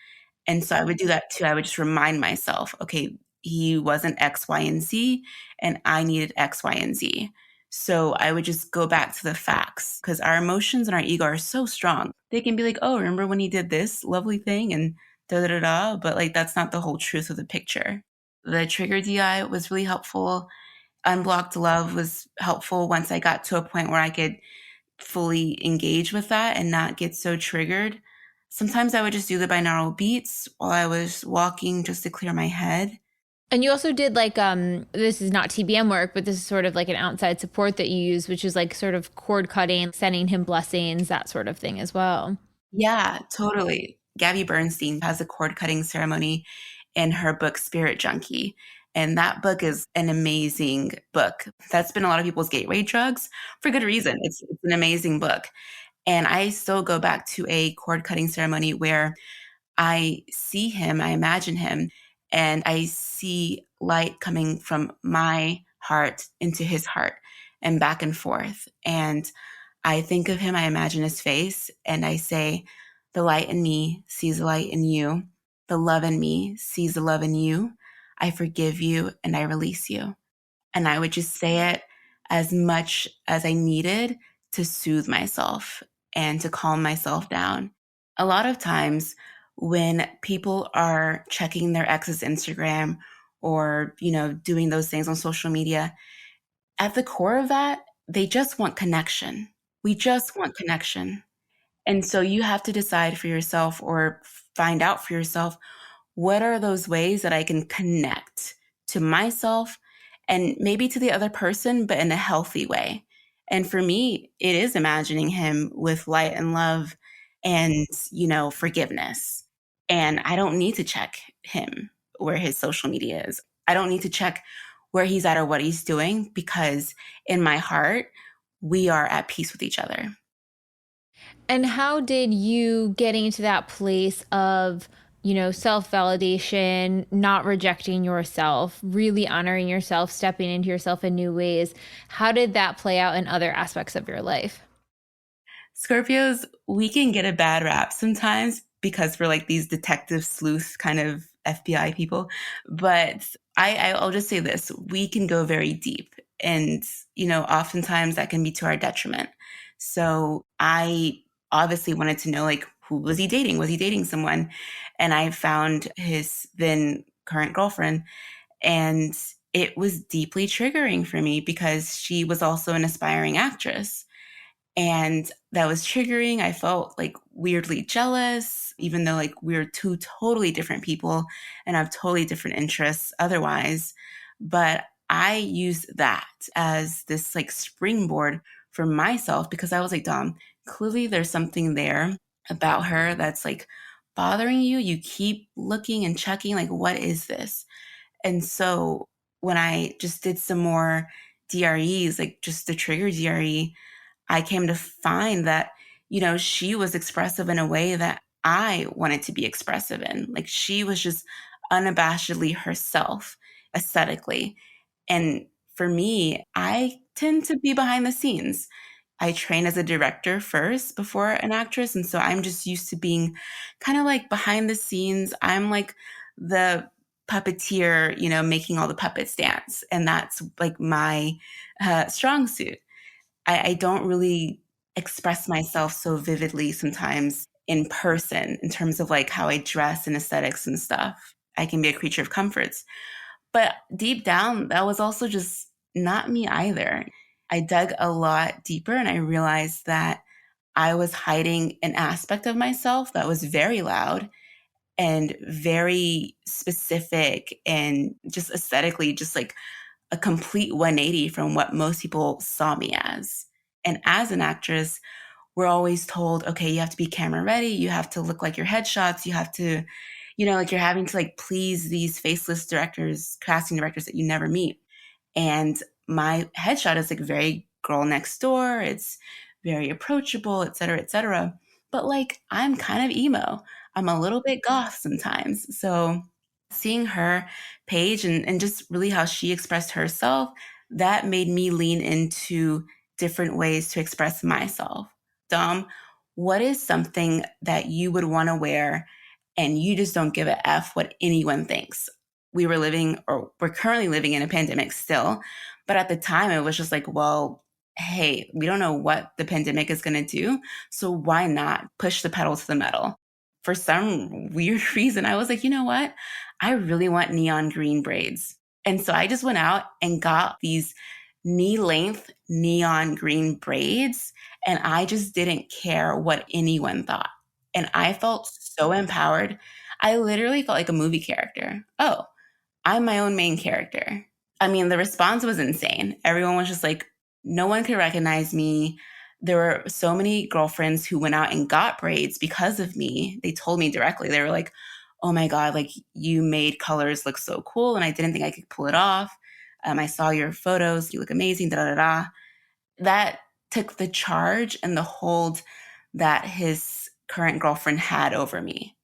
And so I would do that too. I would just remind myself, okay, he wasn't X, Y, and Z, and I needed X, Y, and Z. So I would just go back to the facts because our emotions and our ego are so strong. They can be like, oh, remember when he did this lovely thing and da da da da. But like, that's not the whole truth of the picture. The trigger DI was really helpful. Unblocked love was helpful once I got to a point where I could fully engage with that and not get so triggered. Sometimes I would just do the binaural beats while I was walking just to clear my head. And you also did like this is not TBM work, but this is sort of like an outside support that you use, which is like sort of cord cutting, sending him blessings, that sort of thing as well. Yeah, totally. Gabby Bernstein has a cord cutting ceremony in her book Spirit Junkie. And that book is an amazing book. That's been a lot of people's gateway drugs for good reason. It's an amazing book. And I still go back to a cord cutting ceremony where I see him, I imagine him, and I see light coming from my heart into his heart and back and forth. And I think of him, I imagine his face, and I say, the light in me sees the light in you. The love in me sees the love in you. I forgive you and I release you. And I would just say it as much as I needed to soothe myself and to calm myself down. A lot of times when people are checking their ex's Instagram or, doing those things on social media, at the core of that, they just want connection. We just want connection. And so you have to decide for yourself or find out for yourself, what are those ways that I can connect to myself and maybe to the other person, but in a healthy way? And for me, it is imagining him with light and love and, forgiveness. And I don't need to check him where his social media is. I don't need to check where he's at or what he's doing because in my heart, we are at peace with each other. And how did you getting to that place of, self-validation, not rejecting yourself, really honoring yourself, stepping into yourself in new ways, how did that play out in other aspects of your life? Scorpios, we can get a bad rap sometimes because we're like these detective sleuth kind of FBI people. But I'll just say this, we can go very deep. And, oftentimes that can be to our detriment. So I obviously wanted to know, like, who was he dating? Was he dating someone? And I found his then current girlfriend. And it was deeply triggering for me because she was also an aspiring actress. And that was triggering. I felt like weirdly jealous, even though like we're two totally different people and have totally different interests otherwise. But I used that as this like springboard for myself because I was like, Dom, clearly there's something there about her that's like bothering you. You keep looking and checking, like, what is this? And so when I just did some more DREs, like just the trigger DRE, I came to find that, she was expressive in a way that I wanted to be expressive in. Like she was just unabashedly herself aesthetically. And for me, I tend to be behind the scenes. I train as a director first before an actress. And so I'm just used to being kind of like behind the scenes. I'm like the puppeteer, making all the puppets dance. And that's like my strong suit. I don't really express myself so vividly sometimes in person in terms of like how I dress and aesthetics and stuff. I can be a creature of comforts. But deep down, that was also just not me either. I dug a lot deeper and I realized that I was hiding an aspect of myself that was very loud and very specific and just aesthetically, just like a complete 180 from what most people saw me as. And as an actress, we're always told, okay, you have to be camera ready. You have to look like your headshots. You have to, like you're having to like please these faceless directors, casting directors that you never meet. And my headshot is like very girl next door. It's very approachable, et cetera, et cetera. But like, I'm kind of emo. I'm a little bit goth sometimes. So seeing her page and just really how she expressed herself, that made me lean into different ways to express myself. Dom, what is something that you would want to wear and you just don't give a F what anyone thinks? We're currently living in a pandemic still. But at the time, it was just like, well, hey, we don't know what the pandemic is going to do. So why not push the pedal to the metal? For some weird reason, I was like, you know what? I really want neon green braids. And so I just went out and got these knee length neon green braids. And I just didn't care what anyone thought. And I felt so empowered. I literally felt like a movie character. Oh, I'm my own main character. I mean, the response was insane. Everyone was just like, no one could recognize me. There were so many girlfriends who went out and got braids because of me. They told me directly. They were like, oh my God, like you made colors look so cool. And I didn't think I could pull it off. I saw your photos. You look amazing. Da, da, da, da. That took the charge and the hold that his current girlfriend had over me.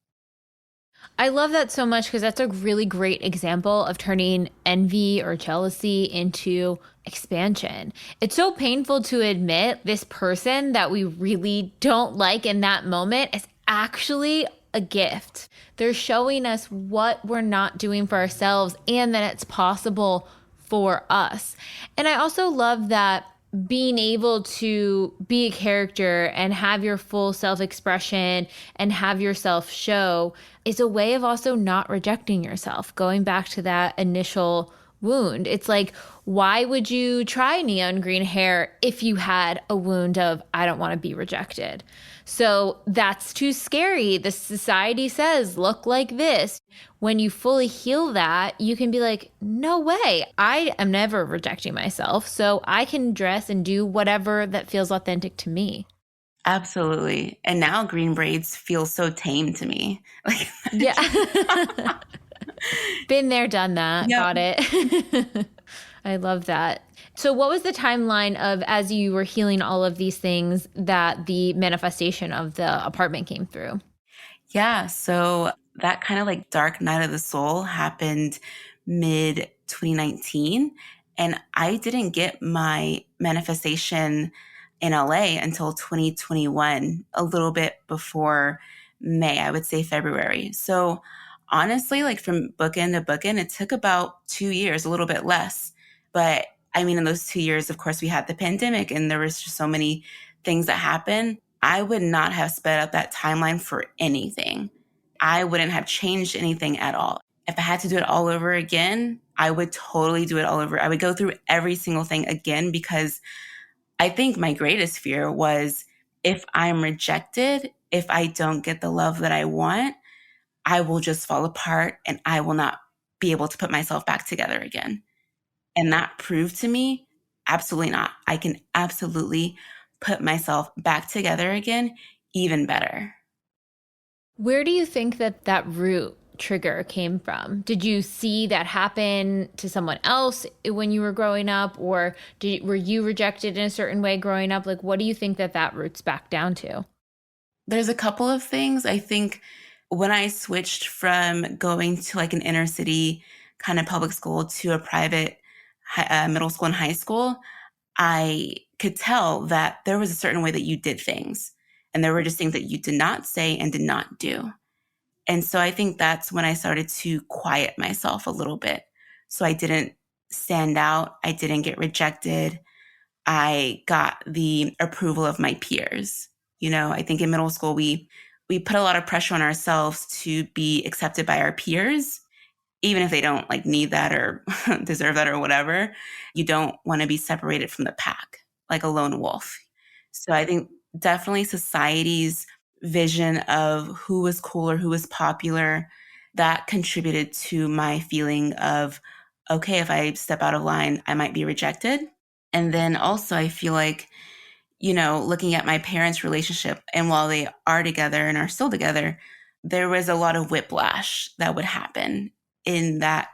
I love that so much because that's a really great example of turning envy or jealousy into expansion. It's so painful to admit this person that we really don't like in that moment is actually a gift. They're showing us what we're not doing for ourselves and that it's possible for us. And I also love that being able to be a character and have your full self-expression and have yourself show is a way of also not rejecting yourself. Going back to that initial wound, it's like, why would you try neon green hair if you had a wound of, I don't want to be rejected? So that's too scary. The society says, look like this. When you fully heal that, you can be like, no way. I am never rejecting myself. So I can dress and do whatever that feels authentic to me. Absolutely. And now green braids feel so tame to me. Like, yeah. Been there, done that. Yep. Got it. I love that. So what was the timeline of, as you were healing all of these things, that the manifestation of the apartment came through? Yeah. So that kind of like dark night of the soul happened mid 2019. And I didn't get my manifestation in LA until 2021, a little bit before May, I would say February. So honestly, like from bookend to bookend, it took about 2 years, a little bit less. But I mean, in those 2 years, of course, we had the pandemic and there was just so many things that happened. I would not have sped up that timeline for anything. I wouldn't have changed anything at all. If I had to do it all over again, I would totally do it all over. I would go through every single thing again because I think my greatest fear was if I'm rejected, if I don't get the love that I want, I will just fall apart and I will not be able to put myself back together again. And that proved to me, absolutely not. I can absolutely put myself back together again, even better. Where do you think that root trigger came from? Did you see that happen to someone else when you were growing up, or were you rejected in a certain way growing up? Like, what do you think that roots back down to? There's a couple of things. I think when I switched from going to like an inner city kind of public school to a private middle school and high school, I could tell that there was a certain way that you did things. And there were just things that you did not say and did not do. And so I think that's when I started to quiet myself a little bit. So I didn't stand out. I didn't get rejected. I got the approval of my peers. I think in middle school, we we put a lot of pressure on ourselves to be accepted by our peers, even if they don't like need that or deserve that or whatever. You don't want to be separated from the pack, like a lone wolf. So I think definitely society's vision of who was cool or who was popular, that contributed to my feeling of, okay, if I step out of line, I might be rejected. And then also I feel like, looking at my parents' relationship, and while they are together and are still together, there was a lot of whiplash that would happen in that,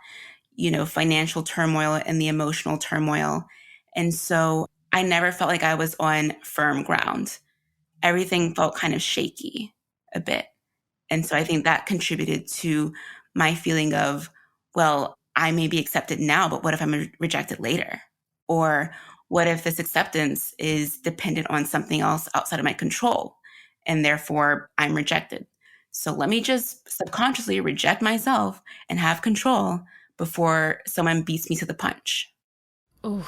financial turmoil and the emotional turmoil. And so I never felt like I was on firm ground. Everything felt kind of shaky a bit. And so I think that contributed to my feeling of, well, I may be accepted now, but what if I'm rejected later? Or what if this acceptance is dependent on something else outside of my control and therefore I'm rejected? So let me just subconsciously reject myself and have control before someone beats me to the punch. Ooh,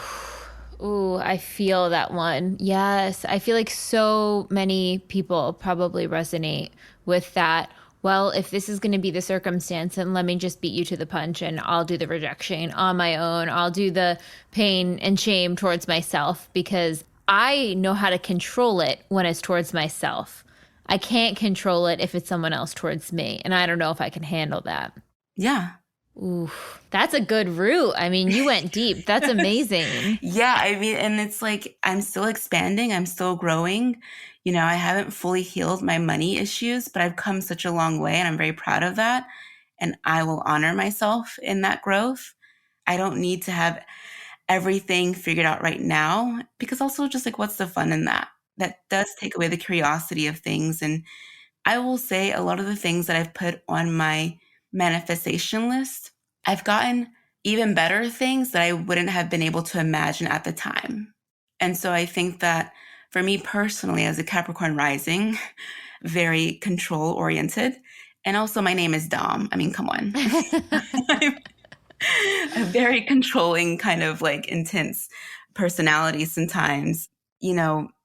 ooh, I feel that one. Yes, I feel like so many people probably resonate with that. Well, if this is going to be the circumstance, then let me just beat you to the punch and I'll do the rejection on my own. I'll do the pain and shame towards myself because I know how to control it when it's towards myself. I can't control it if it's someone else towards me. And I don't know if I can handle that. Yeah. Ooh, that's a good route. I mean, you went deep. That's amazing. Yeah, I mean, and it's like I'm still expanding, I'm still growing. I haven't fully healed my money issues, but I've come such a long way and I'm very proud of that. And I will honor myself in that growth. I don't need to have everything figured out right now because also just like what's the fun in that? That does take away the curiosity of things. And I will say a lot of the things that I've put on my manifestation list, I've gotten even better things that I wouldn't have been able to imagine at the time. And so I think that for me personally, as a Capricorn rising, very control oriented, and also my name is Dom. I mean, come on. I'm a very controlling kind of like intense personality sometimes.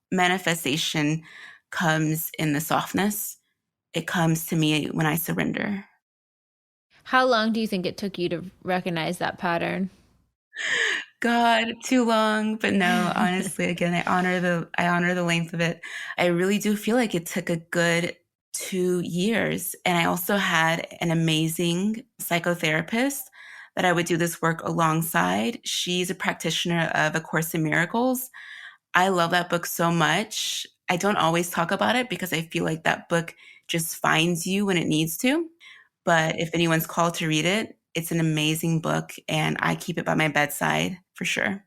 Manifestation comes in the softness. It comes to me when I surrender. How long do you think it took you to recognize that pattern? God, too long. But no, honestly, again, I honor the length of it. I really do feel like it took a good 2 years. And I also had an amazing psychotherapist that I would do this work alongside. She's a practitioner of A Course in Miracles. I love that book so much. I don't always talk about it because I feel like that book just finds you when it needs to. But if anyone's called to read it, it's an amazing book and I keep it by my bedside for sure.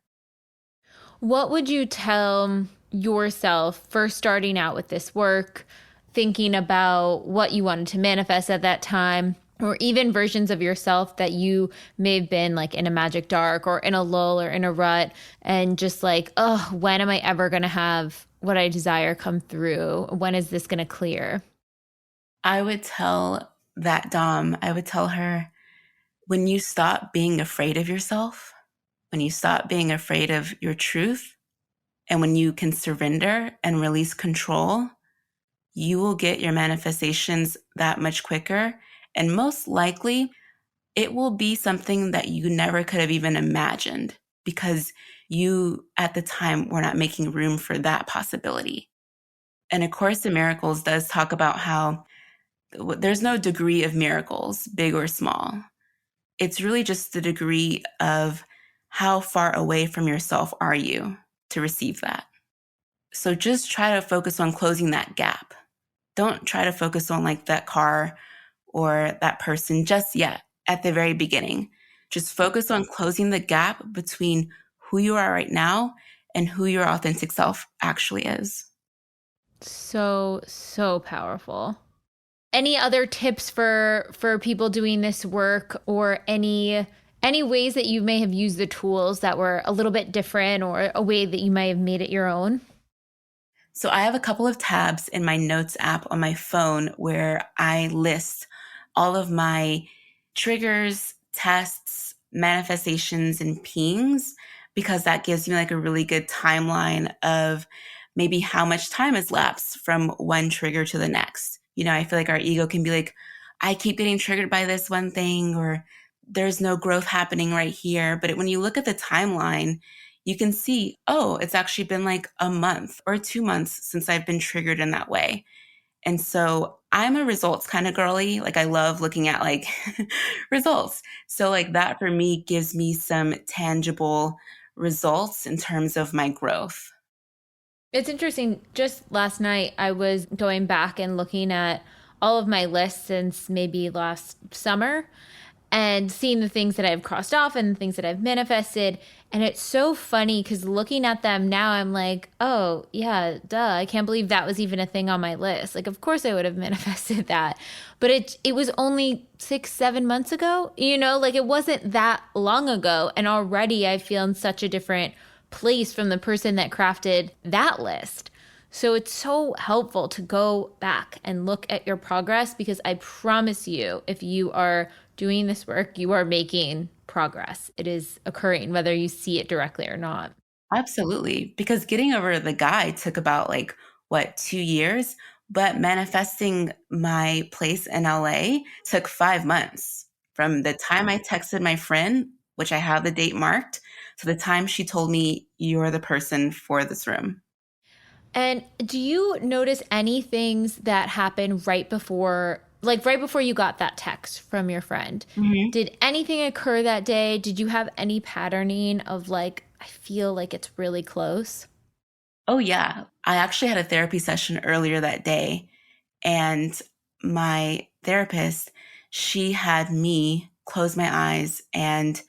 What would you tell yourself first starting out with this work, thinking about what you wanted to manifest at that time, or even versions of yourself that you may have been like in a magic dark or in a lull or in a rut and just like, oh, when am I ever going to have what I desire come through? When is this going to clear? I would tell that Dom, I would tell her, when you stop being afraid of yourself, when you stop being afraid of your truth, and when you can surrender and release control, you will get your manifestations that much quicker. And most likely, it will be something that you never could have even imagined because you at the time were not making room for that possibility. And A Course in Miracles does talk about how there's no degree of miracles, big or small. It's really just the degree of how far away from yourself are you to receive that. So just try to focus on closing that gap. Don't try to focus on like that car or that person just yet at the very beginning. Just focus on closing the gap between who you are right now and who your authentic self actually is. So, so powerful. Any other tips for people doing this work or any ways that you may have used the tools that were a little bit different or a way that you might have made it your own? So I have a couple of tabs in my notes app on my phone where I list all of my triggers, tests, manifestations, and pings, because that gives me like a really good timeline of maybe how much time has lapsed from one trigger to the next. I feel like our ego can be like, I keep getting triggered by this one thing, or there's no growth happening right here. But when you look at the timeline, you can see, oh, it's actually been like a month or 2 months since I've been triggered in that way. And so I'm a results kind of girly. Like I love looking at like results. So like that for me gives me some tangible results in terms of my growth. It's interesting. Just last night, I was going back and looking at all of my lists since maybe last summer and seeing the things that I've crossed off and the things that I've manifested. And it's so funny because looking at them now, I'm like, oh, yeah, duh. I can't believe that was even a thing on my list. Like, of course I would have manifested that. But it was only 6-7 months ago, like it wasn't that long ago. And already I feel in such a different place from the person that crafted that list. So it's so helpful to go back and look at your progress, because I promise you, if you are doing this work, you are making progress. It is occurring, whether you see it directly or not. Absolutely. Because getting over the guy took about 2 years, but manifesting my place in LA took 5 months. From the time I texted my friend, which I have the date marked, to the time she told me, you're the person for this room. And do you notice any things that happened right before you got that text from your friend? Mm-hmm. Did anything occur that day? Did you have any patterning of I feel like it's really close? Oh, yeah. I actually had a therapy session earlier that day, and my therapist, she had me close my eyes and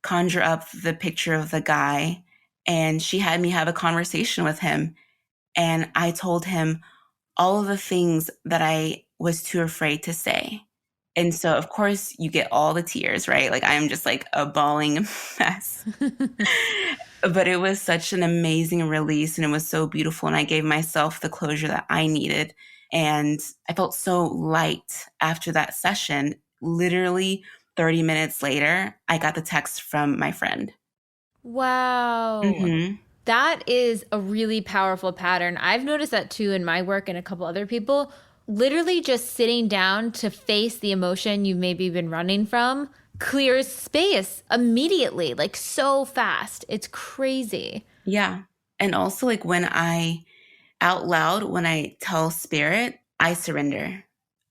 conjure up the picture of the guy, and she had me have a conversation with him. And I told him all of the things that I was too afraid to say. And so, of course, you get all the tears, right? Like I'm just like a bawling mess. But it was such an amazing release, and it was so beautiful. And I gave myself the closure that I needed. And I felt so light after that session. Literally 30 minutes later, I got the text from my friend. Wow. Mm-hmm. That is a really powerful pattern. I've noticed that too in my work and a couple other people. Literally just sitting down to face the emotion you've maybe been running from clears space immediately, like so fast. It's crazy. Yeah. And also when I out loud, when I tell spirit, I surrender.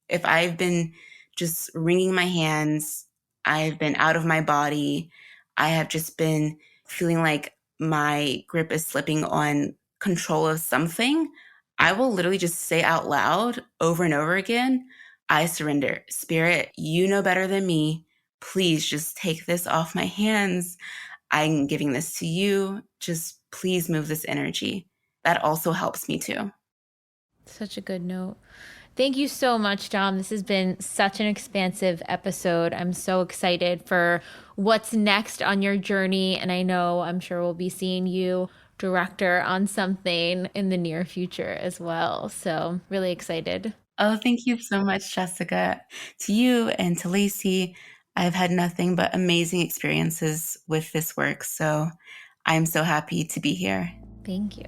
If I've been just wringing my hands, I've been out of my body, I have just been feeling like my grip is slipping on control of something, I will literally just say out loud over and over again, I surrender. Spirit, you know better than me. Please just take this off my hands. I'm giving this to you. Just please move this energy. That also helps me too. Such a good note. Thank you so much, Dom. This has been such an expansive episode. I'm so excited for what's next on your journey. And I'm sure we'll be seeing you director on something in the near future as well. So really excited. Oh, thank you so much, Jessica. To you and to Lacy, I've had nothing but amazing experiences with this work. So I'm so happy to be here. Thank you.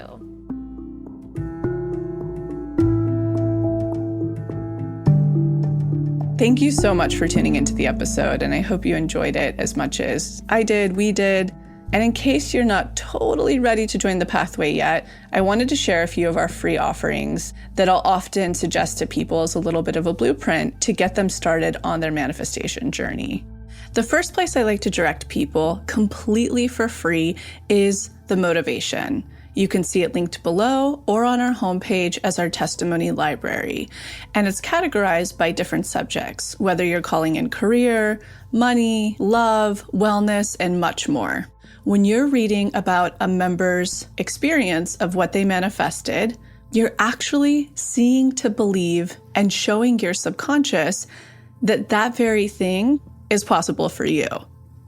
Thank you so much for tuning into the episode, and I hope you enjoyed it as much as I did, we did. And in case you're not totally ready to join the pathway yet, I wanted to share a few of our free offerings that I'll often suggest to people as a little bit of a blueprint to get them started on their manifestation journey. The first place I like to direct people completely for free is the motivation. You can see it linked below or on our homepage as our testimony library. And it's categorized by different subjects, whether you're calling in career, money, love, wellness, and much more. When you're reading about a member's experience of what they manifested, you're actually seeing to believe and showing your subconscious that that very thing is possible for you.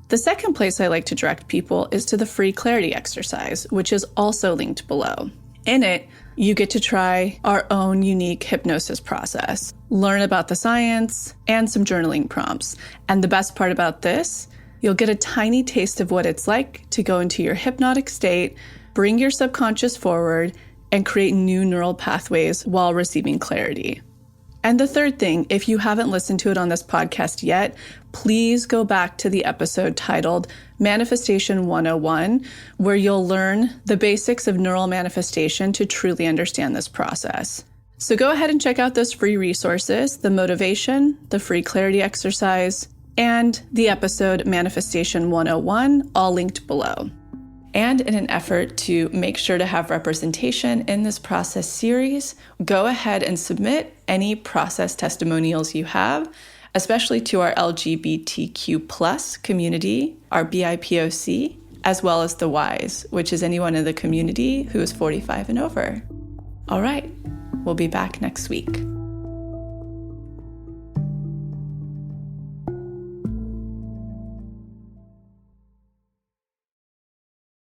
The second place I like to direct people is to the free clarity exercise, which is also linked below. In it, you get to try our own unique hypnosis process, learn about the science, and some journaling prompts. And the best part about this, you'll get a tiny taste of what it's like to go into your hypnotic state, bring your subconscious forward, and create new neural pathways while receiving clarity. And the third thing, if you haven't listened to it on this podcast yet, please go back to the episode titled Manifestation 101, where you'll learn the basics of neural manifestation to truly understand this process. So go ahead and check out those free resources, the motivation, the free clarity exercise, and the episode Manifestation 101, all linked below. And in an effort to make sure to have representation in this process series, go ahead and submit any process testimonials you have, especially to our LGBTQ+ community, our BIPOC, as well as the Ys, which is anyone in the community who is 45 and over. All right, we'll be back next week.